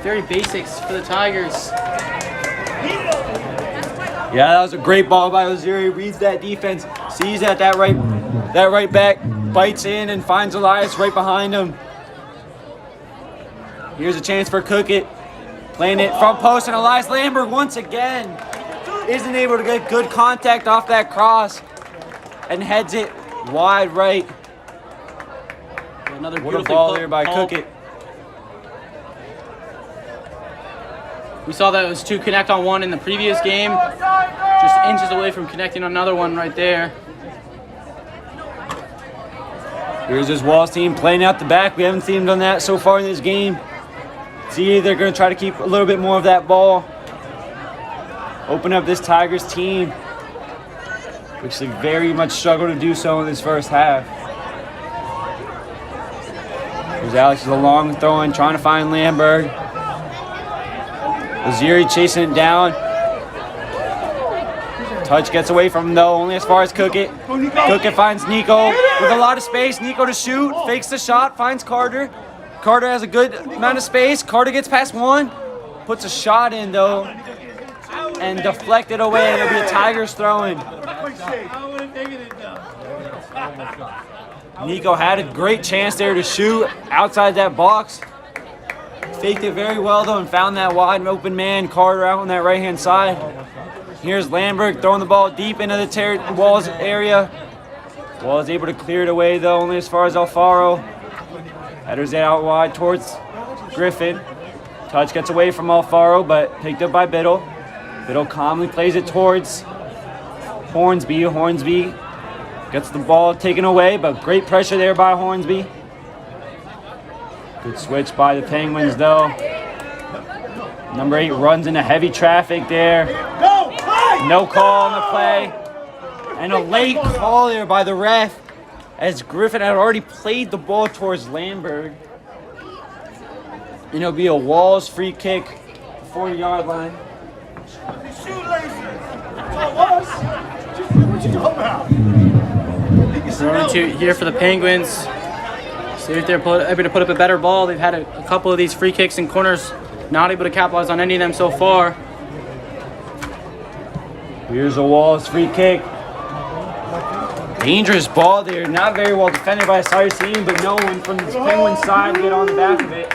Speaker 3: Very basics for the Tigers.
Speaker 4: Yeah, that was a great ball by Oziri. Reads that defense, sees that right back, bites in and finds Elias right behind him. Here's a chance for Cookett. Playing it front post, and Elias Lamberg once again isn't able to get good contact off that cross and heads it wide right.
Speaker 3: Another
Speaker 4: what a ball there by Cookett.
Speaker 3: We saw that it was 2 connect on 1 in the previous game. Just inches away from connecting on another one right there.
Speaker 4: Here's this Walls team playing out the back. We haven't seen them done that so far in this game. See, they're going to try to keep a little bit more of that ball. Open up this Tigers team, which they very much struggled to do so in this first half. Here's Alex with a long throw in, trying to find Lamberg. Oziri chasing it down. Touch gets away from him though, only as far as Cookett. Cookett finds Nico with a lot of space. Nico to shoot, fakes the shot, finds Carter. Carter has a good amount of space. Carter gets past one, puts a shot in though, and deflected away, and it'll be a Tigers throw-in. Nico had a great chance there to shoot outside that box. Faked it very well though and found that wide open man, Carter, out on that right-hand side. Here's Lamberg throwing the ball deep into the Walls area. Walls able to clear it away though, only as far as Alfaro. Headers it out wide towards Griffin. Touch gets away from Alfaro, but picked up by Biddle. Biddle calmly plays it towards Hornsby. Hornsby gets the ball taken away, but great pressure there by Hornsby. Good switch by the Penguins though. Number 8 runs into heavy traffic there. No call on the play. And a late call there by the ref, as Griffin had already played the ball towards Lamberg. And it'll be a Walls free kick, 40-yard line.
Speaker 3: Throwing to here for the Penguins. See if they're able to put up a better ball. They've had a couple of these free kicks and corners, not able to capitalize on any of them so far.
Speaker 4: Here's a Walls free kick. Dangerous ball there, not very well defended by the Tigers team, but no one from the Penguins side to get on the back of it.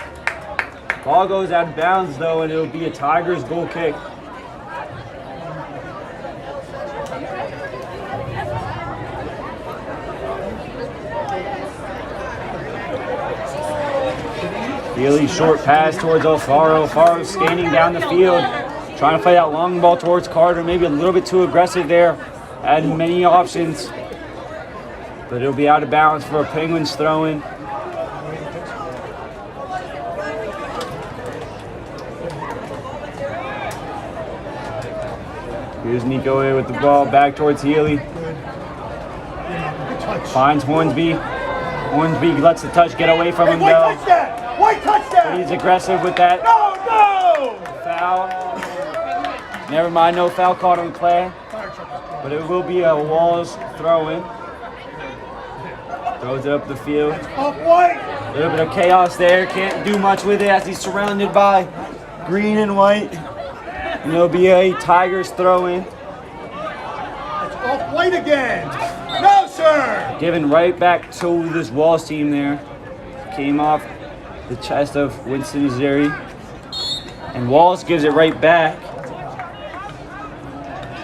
Speaker 4: Ball goes out of bounds though, and it'll be a Tigers goal kick. Really short pass towards Alfaro. Alfaro standing down the field, trying to play that long ball towards Carter. Maybe a little bit too aggressive there. Had many options, but it'll be out of bounds for a Penguins throw-in. Here's Nico with the ball back towards Healy. Finds Hornsby. Hornsby lets the touch get away from him though.
Speaker 1: White touchdown!
Speaker 4: But he's aggressive with that.
Speaker 1: No!
Speaker 4: Foul. Never mind, no foul called on the play. But it will be a Walls throw-in. Throws it up the field.
Speaker 1: Off white.
Speaker 4: A little bit of chaos there. Can't do much with it as he's surrounded by green and white. And it'll be a Tigers throw in.
Speaker 1: Off white again. No, sir.
Speaker 4: Given right back to this Walls team there. Came off the chest of Winston Azeri. And Walls gives it right back.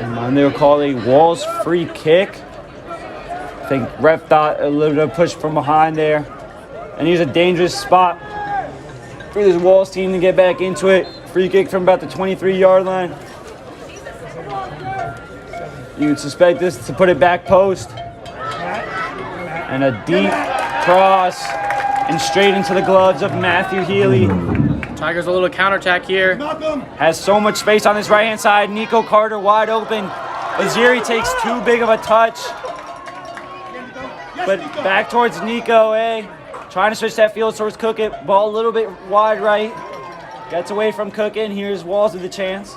Speaker 4: And they'll call a Walls free kick. I think ref thought a little bit of push from behind there. And here's a dangerous spot for this Walls team to get back into it. Free kick from about the 23-yard line. You would suspect this to put it back post. And a deep cross and straight into the gloves of Matthew Healy.
Speaker 3: Tigers a little counterattack here.
Speaker 4: Has so much space on this right-hand side. Nico Carter wide open. Aziri takes too big of a touch. But back towards Nico, trying to switch that field towards Cookett. Ball a little bit wide right. Gets away from Cookett. Here's Walls with the chance.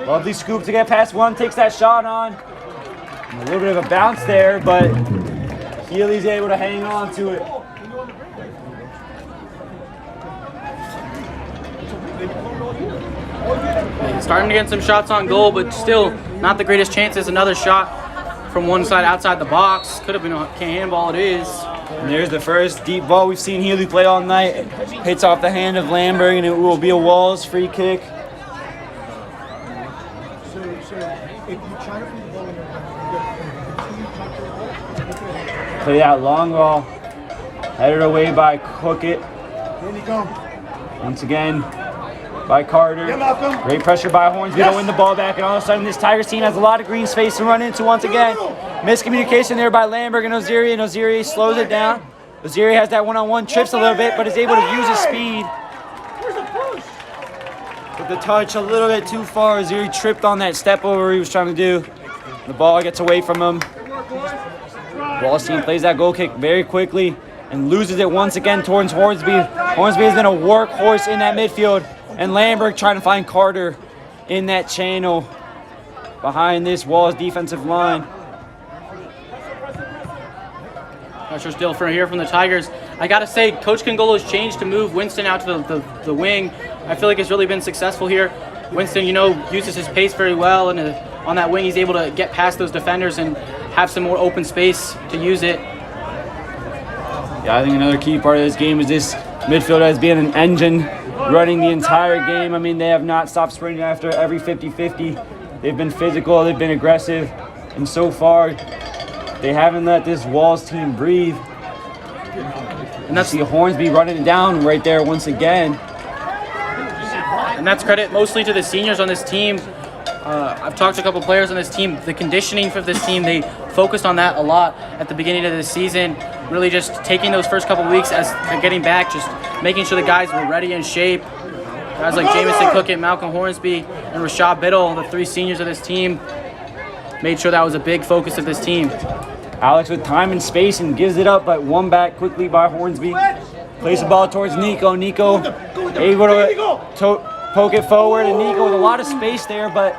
Speaker 4: Lovely scoop to get past one. Takes that shot on. And a little bit of a bounce there, but Healy's able to hang on to it.
Speaker 3: Starting to get some shots on goal, but still not the greatest chances. Another shot from one side outside the box. Could have been a handball, it is.
Speaker 4: And there's the first deep ball we've seen Healy play all night. Hits off the hand of Lamberg, and it will be a Walls free kick. Play that long ball. Headed away by Cookett. Once again by Carter. Great pressure by Hornsby to win the ball back, and all of a sudden this Tigers team has a lot of green space to run into once again. Miscommunication there by Lamberg and Oziri, and Oziri slows it down. Oziri has that one-on-one, trips a little bit, but is able to use his speed. With the touch a little bit too far, Oziri tripped on that step over he was trying to do. The ball gets away from him. Walls team plays that goal kick very quickly and loses it once again towards Hornsby. Hornsby has been a workhorse in that midfield, and Lamberg trying to find Carter in that channel behind this Walls defensive line.
Speaker 3: Pressure still from here from the Tigers. I gotta say, Coach Congolo's changed to move Winston out to the wing. I feel like it's really been successful here. Winston, uses his pace very well, and on that wing he's able to get past those defenders and have some more open space to use it.
Speaker 4: Yeah, I think another key part of this game is this midfield has been an engine running the entire game. I mean, they have not stopped sprinting after every 50-50. They've been physical, they've been aggressive, and so far they haven't let this Walls team breathe. And that's the Hornsby running it down right there once again.
Speaker 3: And that's credit mostly to the seniors on this team. I've talked to a couple players on this team. The conditioning for this team, they focused on that a lot at the beginning of the season. Really just taking those first couple weeks as getting back, just making sure the guys were ready in shape. Guys like Jamison Cookett, Malcolm Hornsby, and Rashad Biddle, the three seniors of this team, made sure that was a big focus of this team.
Speaker 4: Alex with time and space and gives it up, but one back quickly by Hornsby. Plays the ball towards Nico. Nico able to poke it forward, and Nico with a lot of space there, but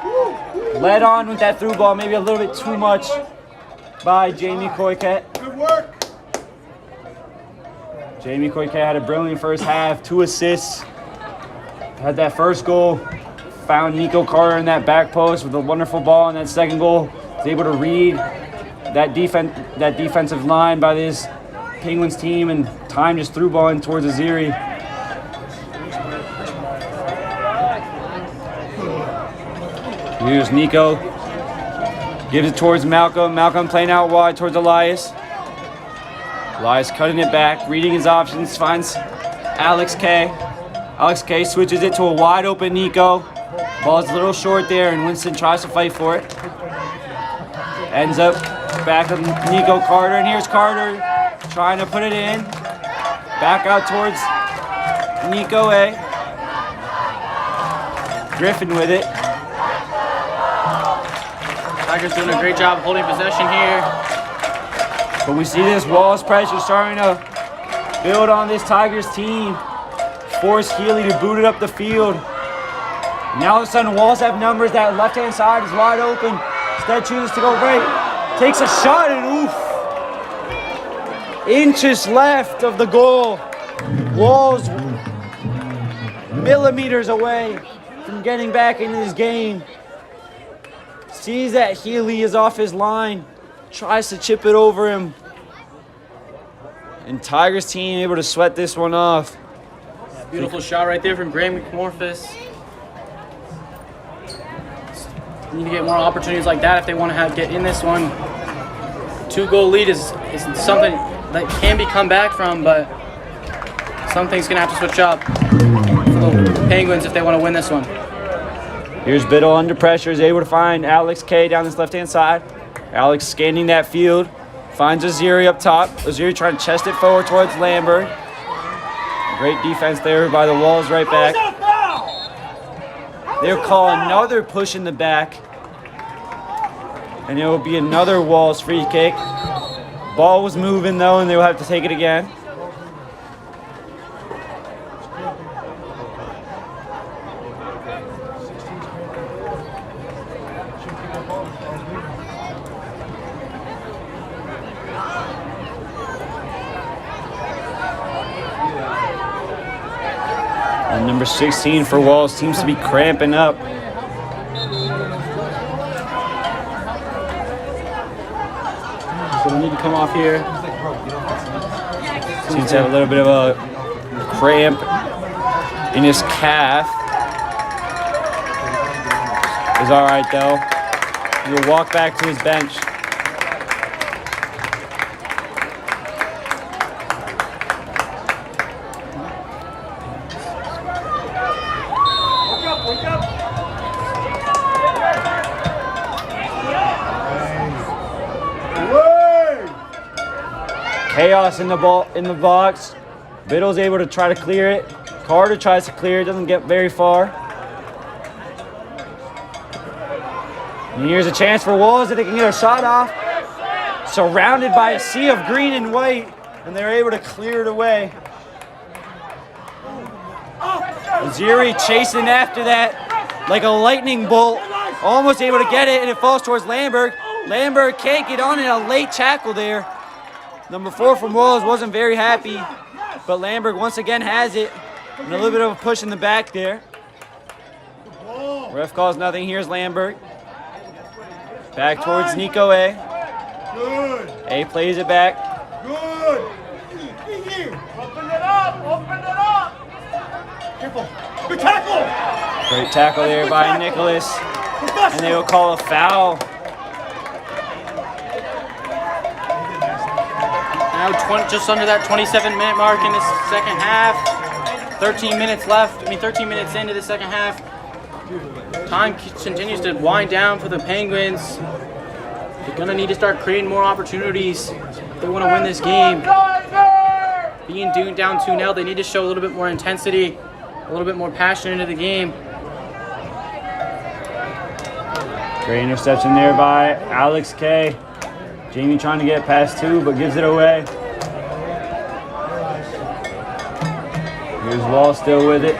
Speaker 4: led on with that through ball, maybe a little bit too much by Jamie Coyquet.
Speaker 1: Good work.
Speaker 4: Jamie Coyquet had a brilliant first half, 2 assists. Had that first goal, found Nico Carter in that back post with a wonderful ball, and that second goal was able to read that defensive line by this Penguins team, and time just through ball in towards Aziri. Here's Nico. Gives it towards Malcolm. Malcolm playing out wide towards Elias. Elias cutting it back, reading his options, finds Alex K. Alex K switches it to a wide open Nico. Ball's a little short there, and Winston tries to fight for it. Ends up back to Nico Carter, and here's Carter trying to put it in. Back out towards Nico A. Griffin with it.
Speaker 3: Tigers doing a great job holding possession here.
Speaker 4: But we see this Walls pressure starting to build on this Tigers team. Force Healy to boot it up the field. Now all of a sudden Walls have numbers. That left-hand side is wide open. Instead chooses to go right. Takes a shot and oof. Inches left of the goal. Walls millimeters away from getting back into this game. Sees that Healy is off his line. Tries to chip it over him. And Tigers team able to sweat this one off.
Speaker 3: Beautiful shot right there from Graham McMorphus. Need to get more opportunities like that if they want to get in this one. 2-goal lead is something that can be come back from, but something's going to have to switch up for the Penguins if they want to win this one.
Speaker 4: Here's Biddle under pressure, is able to find Alex K down this left-hand side. Alex scanning that field, finds Aziri up top. Aziri trying to chest it forward towards Lambert. Great defense there by the Walls right back. They'll call another push in the back. And it will be another Walls free kick. Ball was moving though, and they will have to take it again. And number 16 for Walls seems to be cramping up.
Speaker 3: So we need to come off here.
Speaker 4: Seems to have a little bit of a cramp in his calf. He's all right though. He'll walk back to his bench. Chaos in the box. Biddle's able to try to clear it. Carter tries to clear it, doesn't get very far. And here's a chance for Walls that they can get a shot off. Surrounded by a sea of green and white, and they're able to clear it away. Aziri chasing after that like a lightning bolt. Almost able to get it, and it falls towards Lambert. Lambert can't get on it, a late tackle there. Number 4 from Walls wasn't very happy, but Lambert once again has it. And a little bit of a push in the back there. Ref calls nothing. Here's Lambert. Back towards Nico A.
Speaker 1: Good.
Speaker 4: A plays it back.
Speaker 1: Good. Open it up. Open it up. Careful. Good tackle.
Speaker 4: Great tackle there by Nicholas. And they will call a foul.
Speaker 3: Now just under that 27-minute mark in this second half. 13 minutes left. 13 minutes into the second half. Time continues to wind down for the Penguins. They're going to need to start creating more opportunities if they want to win this game. Being down 2-0, they need to show a little bit more intensity, a little bit more passion into the game.
Speaker 4: Great interception there by Alex K. Jamie trying to get past 2, but gives it away. Here's Wall still with it.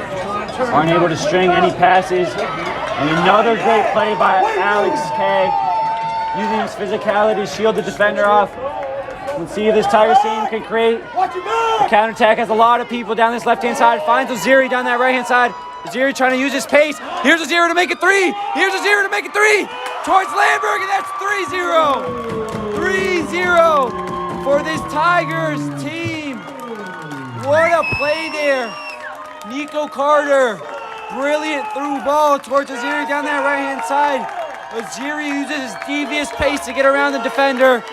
Speaker 4: Aren't able to string any passes. And another great play by Alex K. Using his physicality to shield the defender off. Let's see if this Tigers team can create a counterattack. Has a lot of people down this left-hand side. Finds Aziri down that right-hand side. Aziri trying to use his pace. Here's Aziri to make it 3. Here's Aziri to make it 3. Towards Lamberg, and that's 3-0. 3-0 for this Tigers team. What a play there. Nico Carter, brilliant through ball towards Aziri down that right-hand side. Aziri uses his devious pace to get around the defender.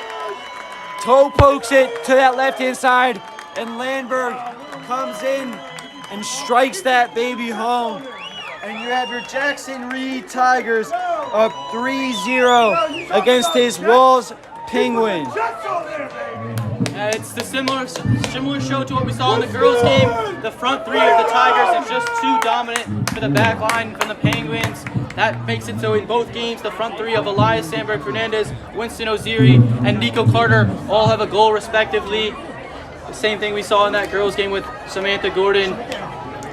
Speaker 4: Toe pokes it to that left-hand side, and Landberg comes in and strikes that baby home. And you have your Jackson Reed Tigers up 3-0 against his Walls Penguins.
Speaker 3: It's the similar show to what we saw in the girls' game. The front 3 of the Tigers is just too dominant for the back line from the Penguins. That makes it so in both games, the front 3 of Elias Sandberg Fernandez, Winston Oziri, and Nico Carter all have a goal respectively. The same thing we saw in that girls' game with Samantha Gordon,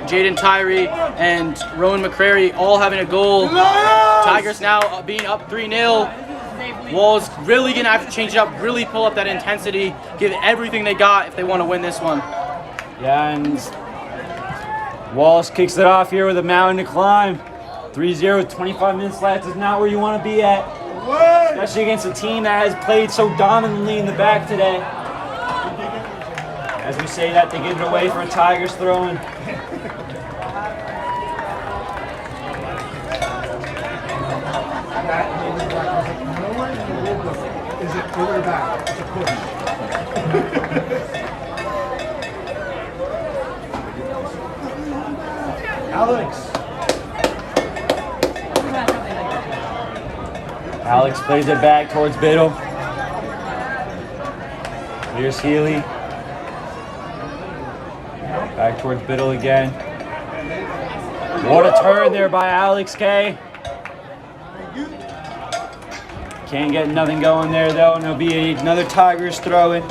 Speaker 3: Jaden Tyree, and Rowan McCrary all having a goal. Tigers now being up 3-0. Wall's really gonna have to change it up, really pull up that intensity, give everything they got if they want to win this one.
Speaker 4: Yeah, and Walls kicks it off here with a mountain to climb. 3-0, 25 minutes left is not where you want to be at, especially against a team that has played so dominantly in the back today. As we say that, they give it away for a Tigers throw-in.
Speaker 1: Is it over the back? It's a push.
Speaker 4: Alex plays it back towards Biddle. Here's Healy. Back towards Biddle again. What a turn there by Alex K. Can't get nothing going there though, and it'll be another Tigers throw-in.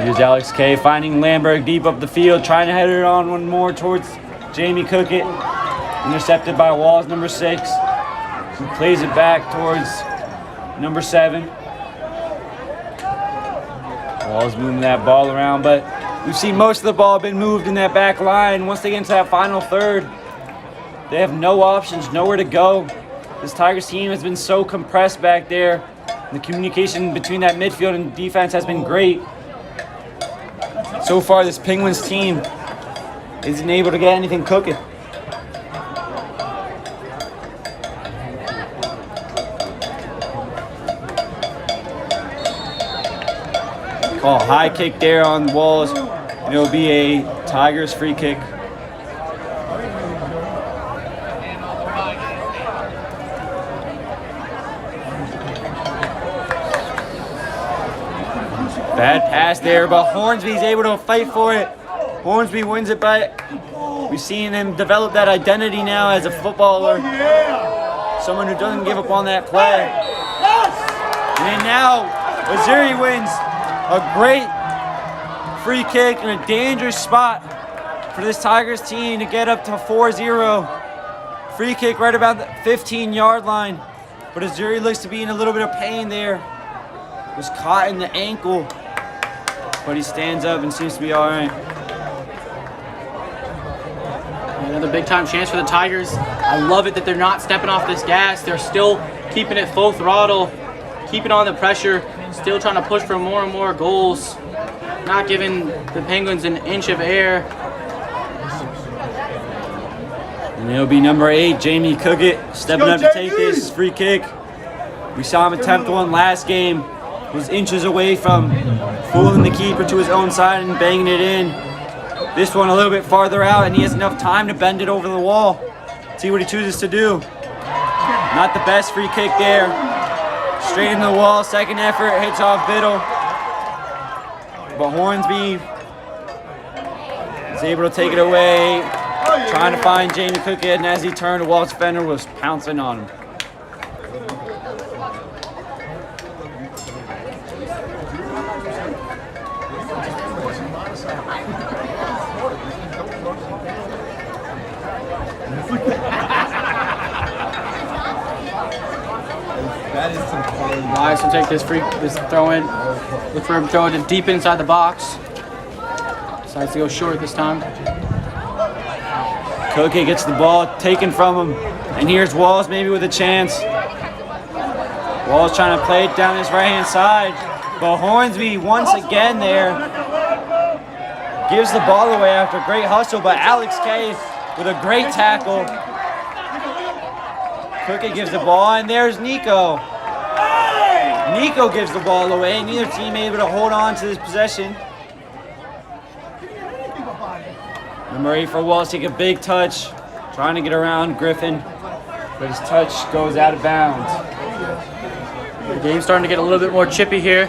Speaker 4: Here's Alex K finding Lamberg deep up the field, trying to head it on one more towards Jamie Cookett. Intercepted by Walls, number 6. He plays it back towards number 7. Walls moving that ball around, but we've seen most of the ball been moved in that back line. Once they get into that final third, they have no options, nowhere to go. This Tigers team has been so compressed back there. The communication between that midfield and defense has been great. So far, this Penguins team isn't able to get anything cooking. Call a high kick there on the Walls, and it'll be a Tigers free kick. Bad pass there, but Hornsby's able to fight for it. Hornsby wins it, but we've seen him develop that identity now as a footballer. Someone who doesn't give up on that play. And then now, Missouri wins a great free kick in a dangerous spot for this Tigers team to get up to 4-0. Free kick right about the 15-yard line. But Missouri looks to be in a little bit of pain there. Was caught in the ankle, but he stands up and seems to be all right.
Speaker 3: Another big-time chance for the Tigers. I love it that they're not stepping off this gas. They're still keeping it full throttle, keeping on the pressure, still trying to push for more and more goals, not giving the Penguins an inch of air.
Speaker 4: And it'll be number 8, Jamie Cookett, stepping up to take this free kick. We saw him attempt one last game. Was inches away from fooling the keeper to his own side and banging it in. This one a little bit farther out, and he has enough time to bend it over the wall. See what he chooses to do. Not the best free kick there. Straight into the wall, second effort, hits off Biddle. But Hornsby is able to take it away, trying to find Jamie Cookett, and as he turned, the Walls defender was pouncing on him.
Speaker 3: Nice will take this throw in. Look for him to throw it deep inside the box. Decides to go short this time.
Speaker 4: Cookett gets the ball taken from him, and here's Walls maybe with a chance. Walls trying to play it down his right-hand side, but Hornsby once again there gives the ball away after a great hustle, but Alex K with a great tackle. Cookett gives the ball, and there's Nico. Nico gives the ball away, neither team able to hold on to this possession. Number 8 for Walls, take a big touch, trying to get around Griffin, but his touch goes out of bounds.
Speaker 3: The game's starting to get a little bit more chippy here.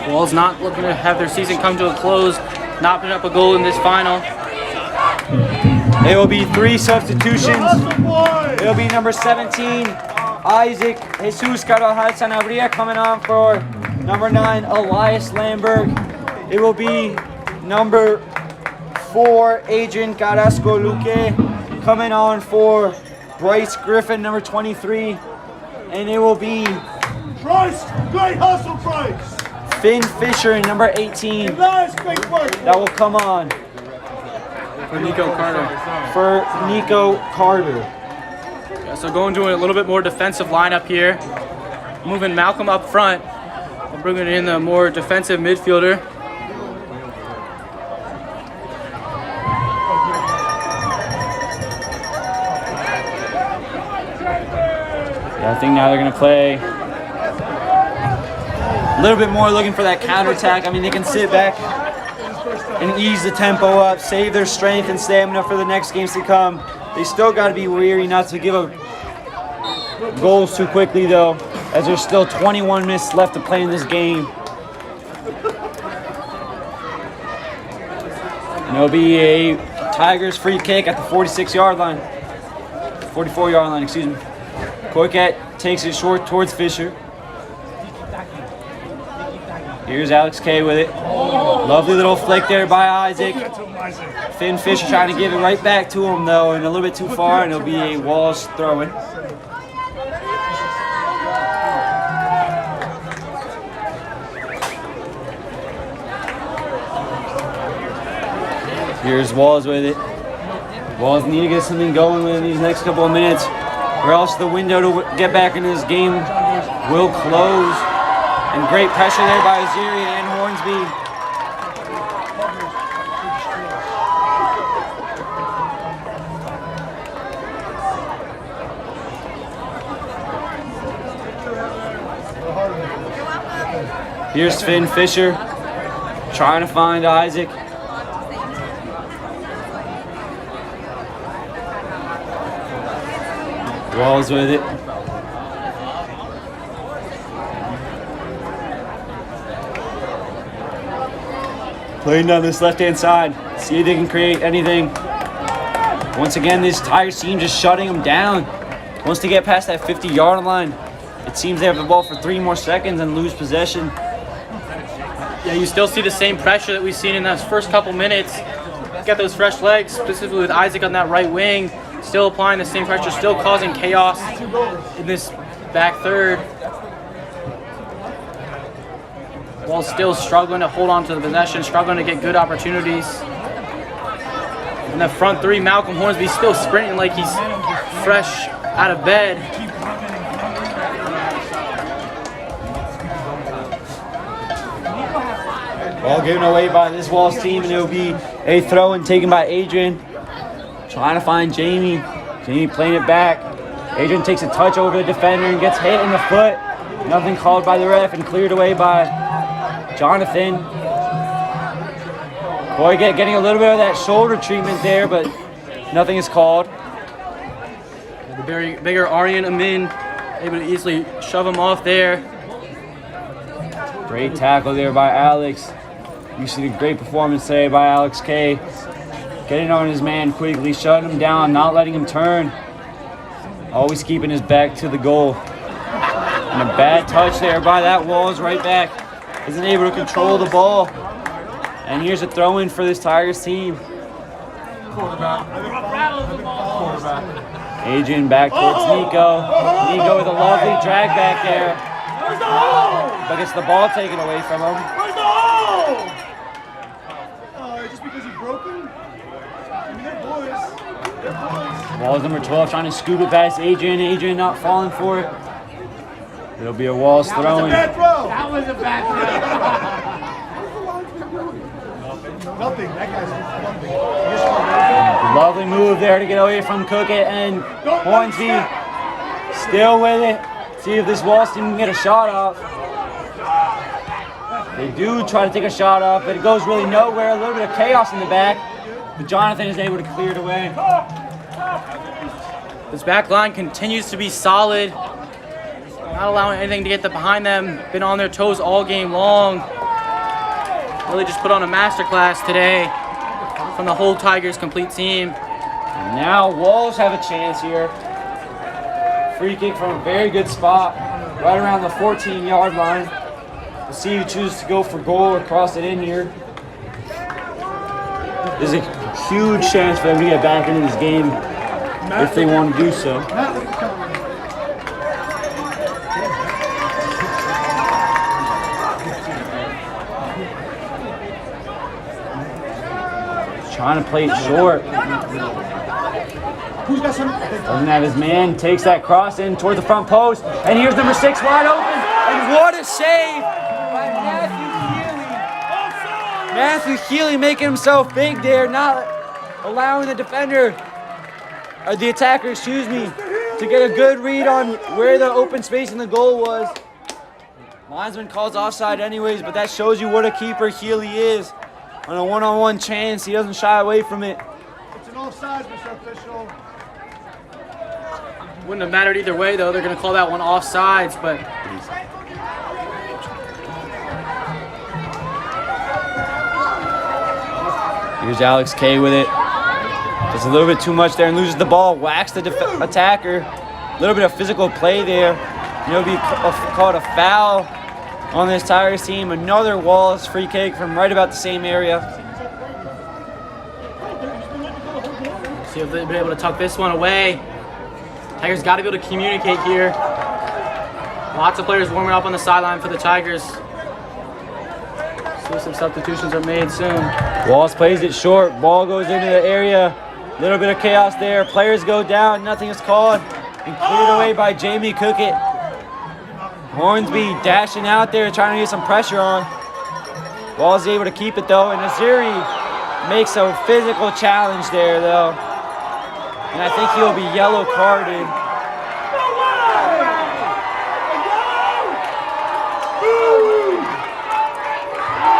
Speaker 3: Walls not looking to have their season come to a close, not putting up a goal in this final.
Speaker 4: It will be 3 substitutions. It will be number 17, Isaac Jesus Carvajal Sanabria, coming on for number 9, Elias Lamberg. It will be number 4, Adrian Carrasco-Luque. Coming on for Bryce Griffin, number 23. And it will be
Speaker 1: Bryce, great hustle, Bryce.
Speaker 4: Finn Fisher, number 18.
Speaker 1: Nice, great work.
Speaker 4: That will come on
Speaker 3: For Nico Carter.
Speaker 4: for Nico Carter.
Speaker 3: Yeah, so going to a little bit more defensive lineup here. Moving Malcolm up front. And bringing in the more defensive midfielder.
Speaker 4: Yeah, I think now they're going to play a little bit more looking for that counterattack. I mean, they can sit back and ease the tempo up, save their strength and stamina for the next games to come. They still got to be wary not to give up goals too quickly, though, as there's still 21 minutes left to play in this game. And it'll be a Tigers free kick at the 46-yard line. 44-yard line, excuse me. Corquette takes it short towards Fisher. Here's Alex K with it. Lovely little flick there by Isaac. Finn Fisher trying to give it right back to him, though, and a little bit too far, and it'll be a Walsh throw-in. Here's Walls with it. Walls need to get something going within these next couple of minutes, or else the window to get back into this game will close. And great pressure there by Aziri and Hornsby. Here's Finn Fisher trying to find Isaac. Walls with it. Playing down this left-hand side. See if they can create anything. Once again, this Tigers team just shutting them down. Once they get past that 50-yard line, it seems they have the ball for 3 more seconds and lose possession.
Speaker 3: Yeah, you still see the same pressure that we've seen in those first couple minutes. Got those fresh legs, specifically with Isaac on that right wing. Still applying the same pressure, still causing chaos in this back third. While still struggling to hold on to the possession, struggling to get good opportunities. In the front three, Malcolm Hornsby still sprinting like he's fresh out of bed.
Speaker 4: Ball given away by this Walls team, and it'll be a throw-in taken by Adrian. Trying to find Jamie. Jamie playing it back. Adrian takes a touch over the defender and gets hit in the foot. Nothing called by the ref and cleared away by Jonathan. Boygat getting a little bit of that shoulder treatment there, but nothing is called.
Speaker 3: The very bigger Aryan Amin able to easily shove him off there.
Speaker 4: Great tackle there by Alex. You see the great performance today by Alex K. Getting on his man quickly, shutting him down, not letting him turn. Always keeping his back to the goal. And a bad touch there by that Walls right back. Isn't able to control the ball. And here's a throw-in for this Tigers team. Adrian back towards Nico. Nico with a lovely drag back there. But gets the ball taken away from him.
Speaker 1: Where's the hole? Just because he broke him? I mean, they're boys. They're boys.
Speaker 4: Walls number 12 trying to scoop it past Adrian. Adrian not falling for it. It'll be a Walls throwing.
Speaker 1: That was a bad throw. Nothing. That guy's nothing.
Speaker 4: Lovely move there to get away from Cookett, and Hornsby still with it. See if this Walls team can get a shot off. They do try to take a shot off, but it goes really nowhere. A little bit of chaos in the back, but Jonathan is able to clear it away.
Speaker 3: This back line continues to be solid. Not allowing anything to get behind them. Been on their toes all game long. Really just put on a masterclass today from the whole Tigers complete team.
Speaker 4: And now Walls have a chance here. Free kick from a very good spot, right around the 14-yard line. We'll see who chooses to go for goal or cross it in here. there's a huge chance for them to get back into this game if they want to do so. Trying to play it short. Doesn't have his man, takes that cross in toward the front post, and here's number 6 wide open, and what a save by Matthew Healy making himself big there, not allowing the defender, or the attacker, excuse me, to get a good read on where the open space in the goal was. Linesman calls offside anyways, but that shows you what a keeper Healy is. On a one-on-one chance, he doesn't shy away from it.
Speaker 1: It's an offside, Mr. Official.
Speaker 3: Wouldn't have mattered either way, though. They're going to call that one offsides, but
Speaker 4: here's Alex K with it. Does a little bit too much there and loses the ball. Whacks the attacker. A little bit of physical play there. It'll be called a foul on this Tigers team. Another Wallace free kick from right about the same area.
Speaker 3: see if they'll be able to tuck this one away. Tigers got to be able to communicate here. Lots of players warming up on the sideline for the Tigers. See if some substitutions are made soon.
Speaker 4: Wallace plays it short. Ball goes into the area. Little bit of chaos there. Players go down. Nothing is called. And cleared away by Jamie Cookett. Hornsby dashing out there, trying to get some pressure on. Wallace is able to keep it though, and Azuri makes a physical challenge there though. And I think he'll be yellow carded.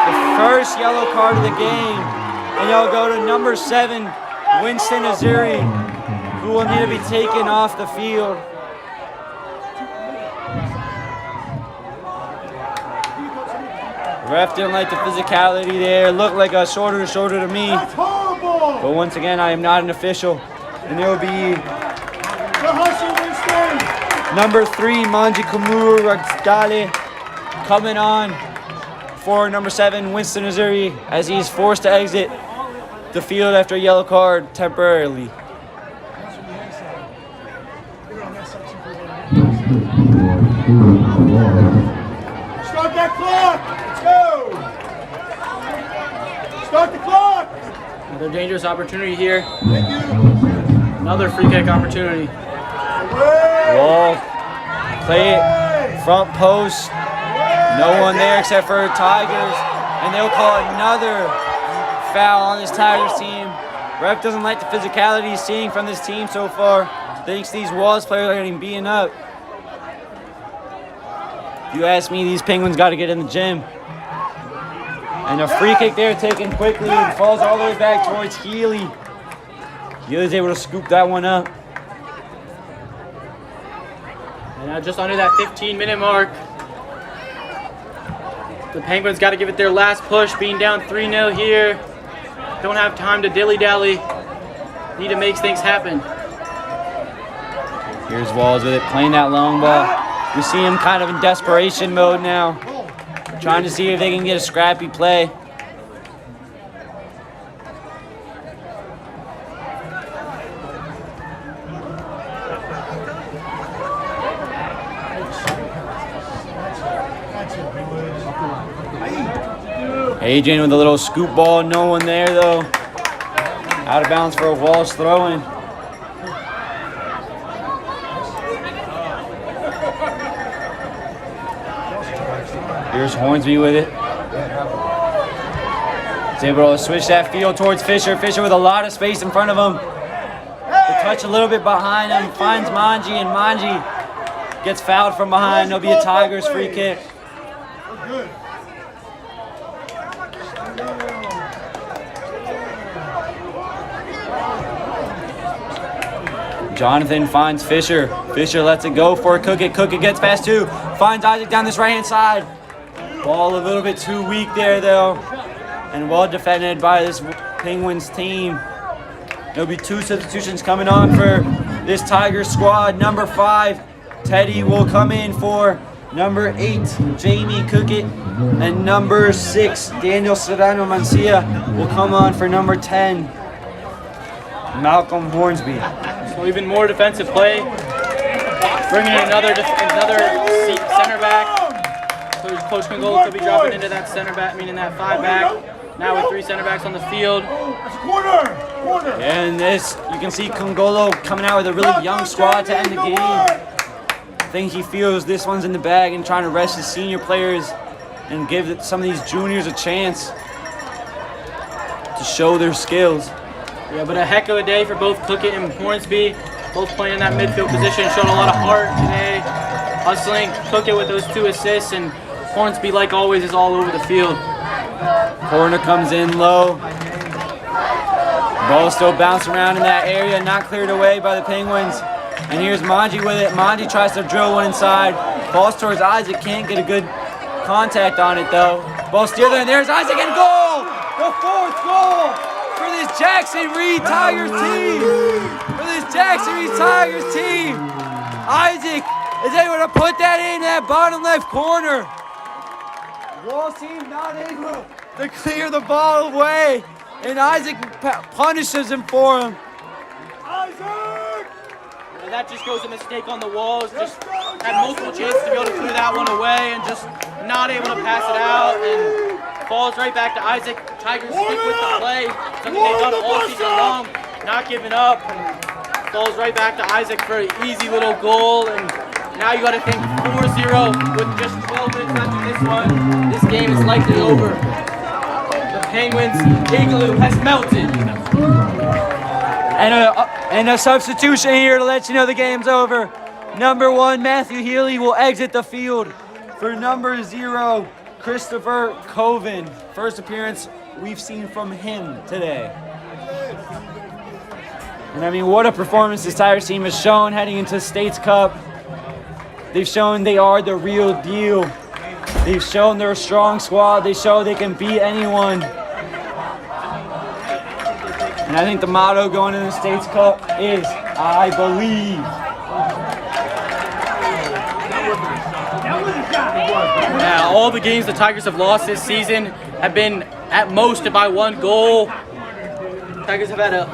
Speaker 4: The first yellow card of the game. And he'll go to number 7, Winston Azuri, who will need to be taken off the field. Ref didn't like the physicality there. Looked like a shoulder to shoulder to me.
Speaker 1: That's horrible.
Speaker 4: But once again, I am not an official. And there will be number 3, Manji Kumuru Ragdale, coming on for number 7, Winston Azuri, as he's forced to exit the field after a yellow card temporarily.
Speaker 1: Start that clock. Let's go. Start the clock.
Speaker 3: Another dangerous opportunity here.
Speaker 1: Thank you.
Speaker 3: Another free kick opportunity.
Speaker 4: Wall, play it, front post. No one there except for Tigers. And they'll call another foul on this Tigers team. Ref doesn't like the physicality he's seeing from this team so far. Thinks these Walls players are getting beaten up. If you ask me, these Penguins got to get in the gym. And a free kick there taken quickly and falls all the way back towards Healy. Healy's able to scoop that one up.
Speaker 3: And now just under that 15-minute mark. The Penguins got to give it their last push, being down 3-0 here. Don't have time to dilly-dally. Need to make things happen.
Speaker 4: Here's Walls with it, playing that long ball. We see him kind of in desperation mode now. Trying to see if they can get a scrappy play. Adrian with a little scoop ball, no one there though. Out of bounds for a Walsh throw-in. Here's Hornsby with it. He's able to switch that field towards Fisher. Fisher with a lot of space in front of him. The touch a little bit behind him, finds Manji, and Manji gets fouled from behind. There'll be a Tigers free kick. Jonathan finds Fisher. Fisher lets it go for Cookett. Cookett gets past 2. Finds Isaac down this right-hand side. Ball a little bit too weak there, though. And well defended by this Penguins team. There'll be 2 substitutions coming on for this Tigers squad. Number 5, Teddy will come in for number 8, Jamie Cookett, and number 6, Daniel Serrano Mancia will come on for number 10, Malcolm Hornsby.
Speaker 3: So even more defensive play. Bringing in another center back. So Coach Congolo could be dropping into that center back, meaning that 5 back. Now with 3 center backs on the field.
Speaker 4: And this, you can see Congolo coming out with a really young squad to end the game. I think he feels this one's in the bag and trying to rest his senior players and give some of these juniors a chance to show their skills.
Speaker 3: Yeah, but a heck of a day for both Cookett and Hornsby. Both playing in that midfield position, showing a lot of heart today. Hustling, Cookett with those 2 assists, and Hornsby, like always, is all over the field.
Speaker 4: Corner comes in low. Ball still bouncing around in that area, not cleared away by the Penguins. And here's Manji with it. Manji tries to drill one inside. Falls towards Isaac, can't get a good contact on it though. Ball steered there, and there's Isaac, and goal! The 4th goal for this Jackson Reed Tigers team! For this Jackson Reed Tigers team! Isaac is able to put that in that bottom left corner. Walls team not able to clear the ball away, and Isaac punishes him for him.
Speaker 1: Isaac!
Speaker 3: And that just goes a mistake on the walls. Just had multiple chances to be able to clear that one away and just not able to pass it out. And falls right back to Isaac. Tigers stick with the play. Something they've done all season long. Not giving up. Falls right back to Isaac for an easy little goal. And now you got to think 4-0 with just 12 minutes left in this one. This game is likely over. The Penguins' igloo has melted.
Speaker 4: And a substitution here to let you know the game's over. Number 1, Matthew Healy will exit the field for number 0, Christopher Coven. First appearance we've seen from him today. And I mean, what a performance this Tigers team has shown heading into States Cup. They've shown they are the real deal. They've shown they're a strong squad. They show they can beat anyone. And I think the motto going into the States Cup is, I believe.
Speaker 3: Yeah, all the games the Tigers have lost this season have been at most by 1 goal. Tigers have had a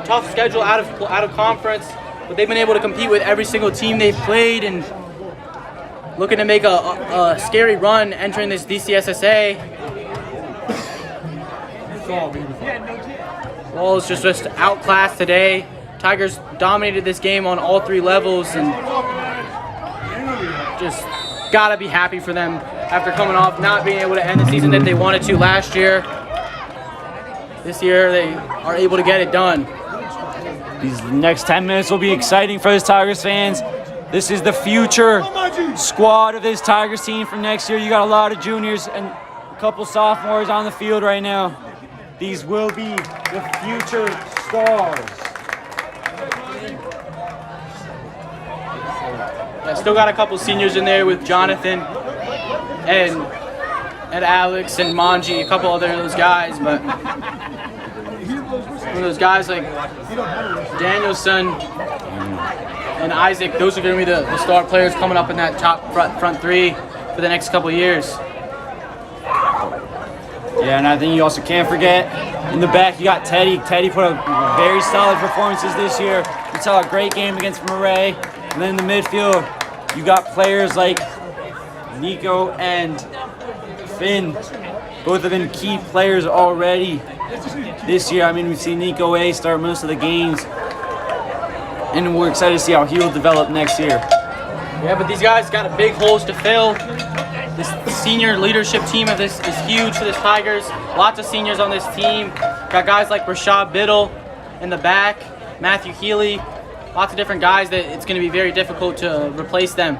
Speaker 3: tough schedule out of conference, but they've been able to compete with every single team they've played and looking to make a scary run entering this DCSSA. Walls just outclassed today. Tigers dominated this game on all 3 levels and just gotta be happy for them after coming off not being able to end the season that they wanted to last year. This year they are able to get it done.
Speaker 4: These next 10 minutes will be exciting for this Tigers fans. This is the future squad of this Tigers team for next year. You got a lot of juniors and a couple sophomores on the field right now. These will be the future stars.
Speaker 3: I still got a couple seniors in there with Jonathan and Alex and Manji, a couple other of those guys, but one of those guys like Danielson and Isaac, those are going to be the star players coming up in that top front 3 for the next couple of years.
Speaker 4: Yeah, and I think you also can't forget, in the back you got Teddy. Teddy put up very solid performances this year. You saw a great game against Murray. And then in the midfield, you got players like Nico and Finn. Both have been key players already this year. I mean, we've seen Nico A start most of the games. And we're excited to see how he will develop next year.
Speaker 3: Yeah, but these guys got big holes to fill. This senior leadership team of this is huge for this Tigers. Lots of seniors on this team. Got guys like Rashad Biddle in the back, Matthew Healy. Lots of different guys that it's going to be very difficult to replace them.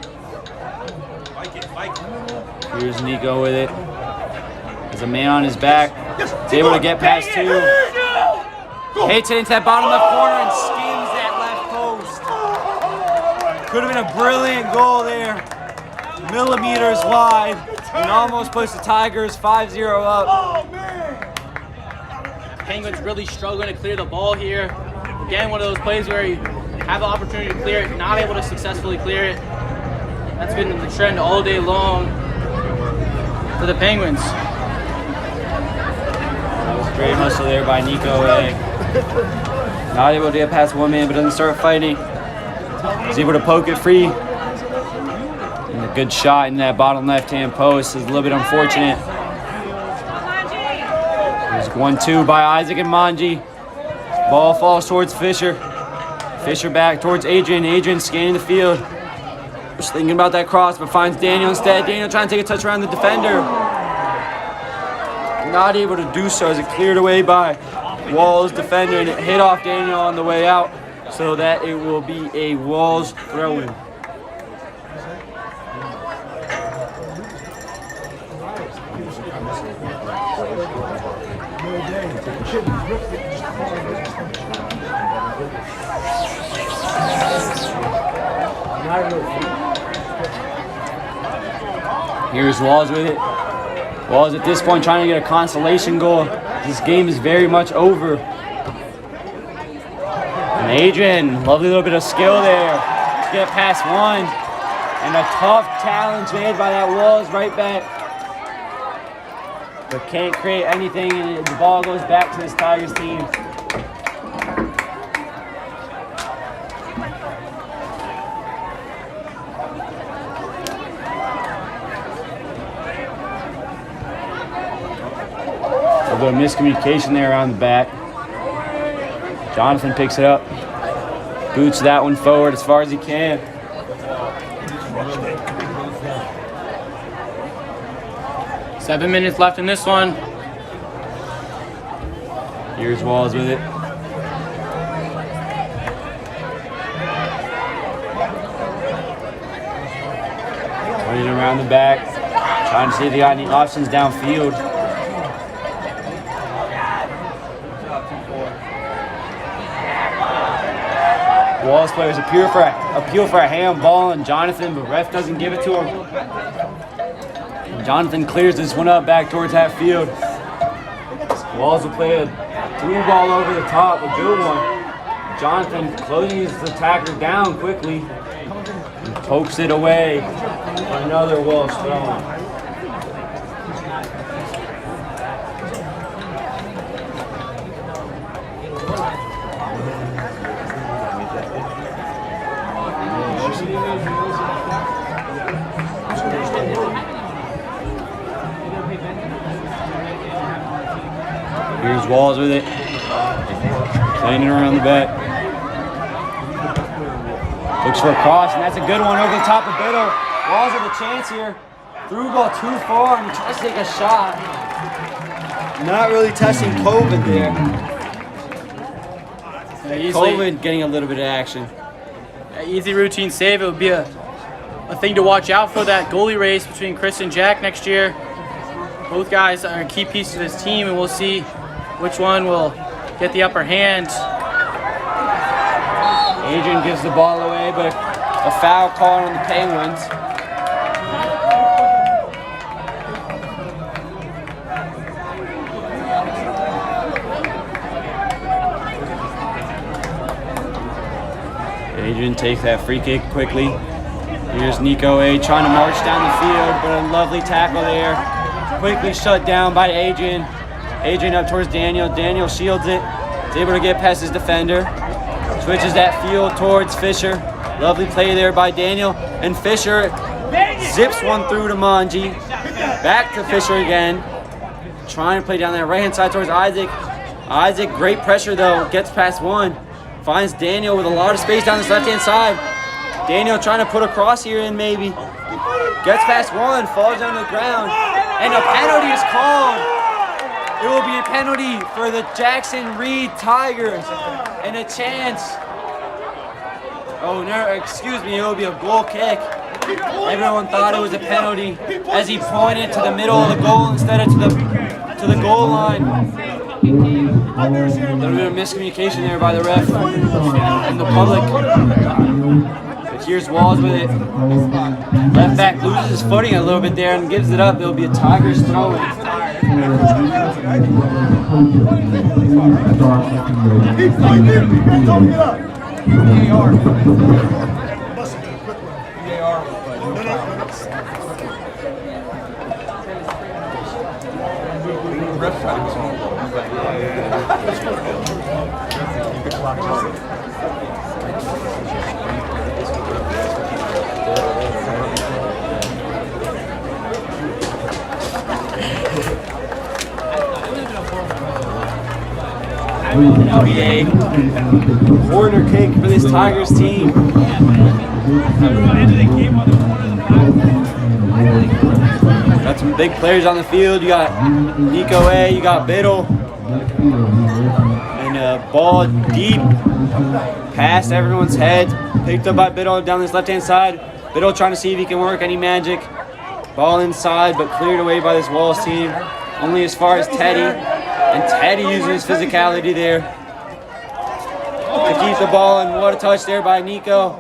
Speaker 4: Here's Nico with it. There's a man on his back. He's able to get past 2. Hits it into that bottom left corner and skims that left post. Could have been a brilliant goal there. Millimeters wide and almost puts the Tigers 5-0 up.
Speaker 3: Penguins really struggling to clear the ball here. Again, one of those plays where you have the opportunity to clear it, not able to successfully clear it. That's been the trend all day long for the Penguins.
Speaker 4: That was great hustle there by Nico A. Not able to get past one man, but doesn't start fighting. He's able to poke it free. And a good shot in that bottom left-hand post is a little bit unfortunate. There's 1-2 by Isaac and Manji. Ball falls towards Fisher. Fisher back towards Adrian. Adrian scanning the field. Just thinking about that cross, but finds Daniel instead. Daniel trying to take a touch around the defender. Not able to do so as it cleared away by Walls defender, and it hit off Daniel on the way out, so that it will be a Walls throw-in. Here's Walls with it. Walls at this point trying to get a consolation goal. This game is very much over. And Adrian, lovely little bit of skill there to get past one. And a tough challenge made by that Walls right back. But can't create anything, and the ball goes back to this Tigers team. A little miscommunication there around the back. Jonathan picks it up, boots that one forward as far as he can.
Speaker 3: Seven minutes left in this one.
Speaker 4: Here's Walls with it. Running around the back, trying to see if they got any options downfield. Walls players appeal for a handball on Jonathan, but ref doesn't give it to him. And Jonathan clears this one up back towards half field. Walls will play a through ball over the top, a good one. Jonathan closing his attacker down quickly and pokes it away for another Walls throw. Here's Walls with it. Playing it around the back. Looks for a cross, and that's a good one over the top of Biddle. Walls with a chance here. Through ball too far and tries to take a shot. Not really touching Coven there. Coven getting a little bit of action.
Speaker 3: Easy routine save. It would be a thing to watch out for, that goalie race between Chris and Jack next year. Both guys are a key piece to this team, and we'll see which one will get the upper hand.
Speaker 4: Adrian gives the ball away, but a foul call on the Penguins. Adrian takes that free kick quickly. Here's Nico A trying to march down the field, but a lovely tackle there. Quickly shut down by Adrian. Adrian up towards Daniel. Daniel shields it. Is able to get past his defender. Switches that field towards Fisher. Lovely play there by Daniel. And Fisher zips one through to Manji. Back to Fisher again. Trying to play down that right-hand side towards Isaac. Isaac, great pressure though. Gets past one. Finds Daniel with a lot of space down this left-hand side. Daniel trying to put a cross here in maybe. Gets past one, falls down to the ground. And a penalty is called. It will be a penalty for the Jackson Reed Tigers. And a chance. Oh, no, excuse me, it will be a goal kick. Everyone thought it was a penalty as he pointed to the middle of the goal instead of to the goal line. A little bit of miscommunication there by the ref and the public. But here's Walls with it. Left back loses his footing a little bit there and gives it up. It'll be a Tigers throw-in.
Speaker 5: ref's trying to go
Speaker 4: NBA corner kick for this Tigers team. Got some big players on the field. You got Nico A, you got Biddle. And a ball deep past everyone's head. Picked up by Biddle down this left-hand side. Biddle trying to see if he can work any magic. Ball inside, but cleared away by this Walls team. Only as far as Teddy. And Teddy using his physicality there to keep the ball, and what a touch there by Nico.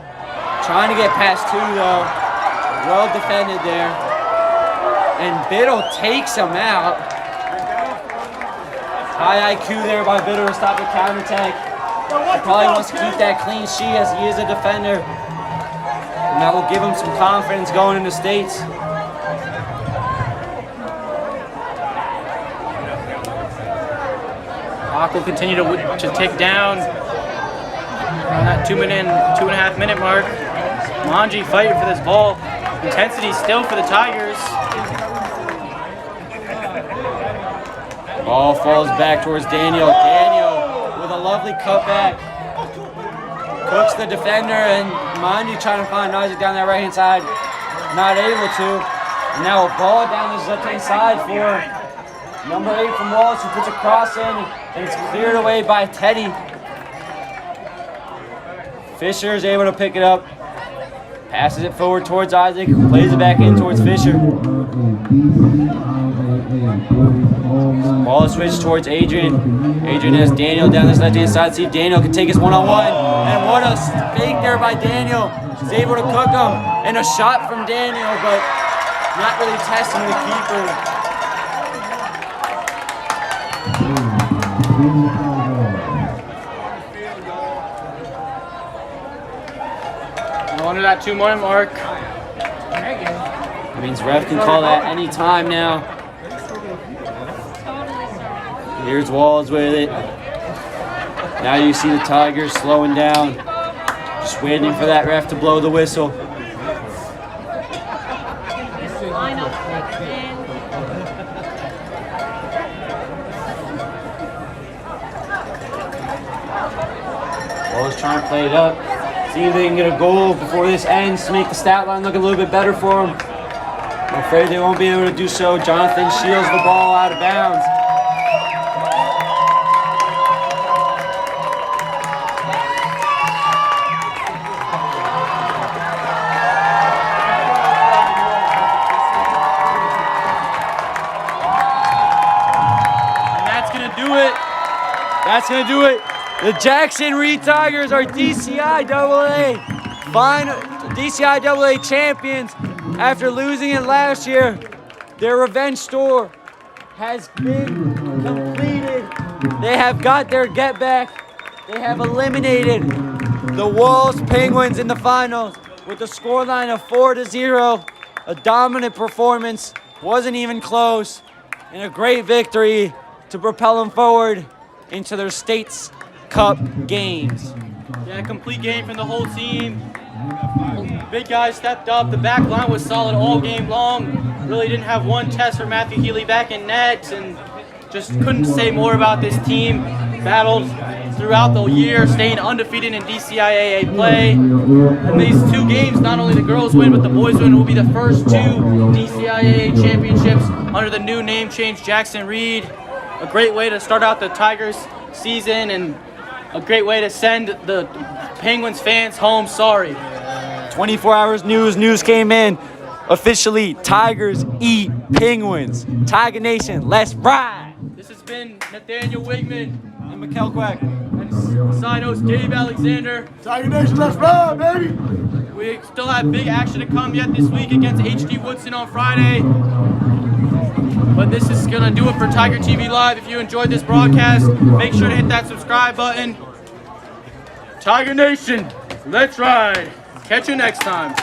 Speaker 4: Trying to get past two though. Well defended there. And Biddle takes him out. High IQ there by Biddle to stop the counterattack. He probably wants to keep that clean sheet as he is a defender. And that will give him some confidence going into states.
Speaker 3: Hawk will continue to tick down on that 2.5 minute mark. Manji fighting for this ball. Intensity still for the Tigers.
Speaker 4: Ball falls back towards Daniel. Daniel with a lovely cutback. Cooks the defender, and Manji trying to find Isaac down that right hand side. Not able to. And now a ball down this left hand side for number 8 from Wallace, who puts a cross in, and it's cleared away by Teddy. Fisher is able to pick it up. Passes it forward towards Isaac, plays it back in towards Fisher. Ball is switched towards Adrian. Adrian has Daniel down this left-hand side. See if Daniel can take his one-on-one. And what a fake there by Daniel. He's able to cook him. And a shot from Daniel, but not really testing the keeper.
Speaker 3: Under that 2-minute mark.
Speaker 4: That means ref can call that any time now. Here's Walls with it. Now you see the Tigers slowing down. Just waiting for that ref to blow the whistle. Walls trying to play it up. See if they can get a goal before this ends to make the stat line look a little bit better for them. I'm afraid they won't be able to do so. Jonathan shields the ball out of bounds.
Speaker 3: And that's going to do it.
Speaker 4: That's going to do it. The Jackson Reed Tigers are DCIAA champions after losing it last year. Their revenge tour has been completed. They have got their get back. They have eliminated the Walls Penguins in the finals with a scoreline of 4-0. A dominant performance, wasn't even close, and a great victory to propel them forward into their state's Cup games.
Speaker 3: Yeah, complete game from the whole team. Big guys stepped up. The back line was solid all game long. Really didn't have one test for Matthew Healy back in net, and just couldn't say more about this team. Battled throughout the year, staying undefeated in DCIAA play. In these 2 games, not only the girls win, but the boys win. Will be the first 2 DCIAA championships under the new name change, Jackson Reed. A great way to start out the Tigers season, and a great way to send the Penguins fans home sorry.
Speaker 4: 24 hours news came in. Officially, Tigers eat Penguins. Tiger Nation, let's ride.
Speaker 3: This has been Nathaniel Wigman
Speaker 4: And Mikkel Quack.
Speaker 3: and side host Gabe Alexander.
Speaker 2: Tiger Nation, let's ride, baby!
Speaker 3: We still have big action to come yet this week against HD Woodson on Friday. But this is going to do it for Tiger TV Live. If you enjoyed this broadcast, make sure to hit that subscribe button. Tiger Nation, let's ride. Catch you next time.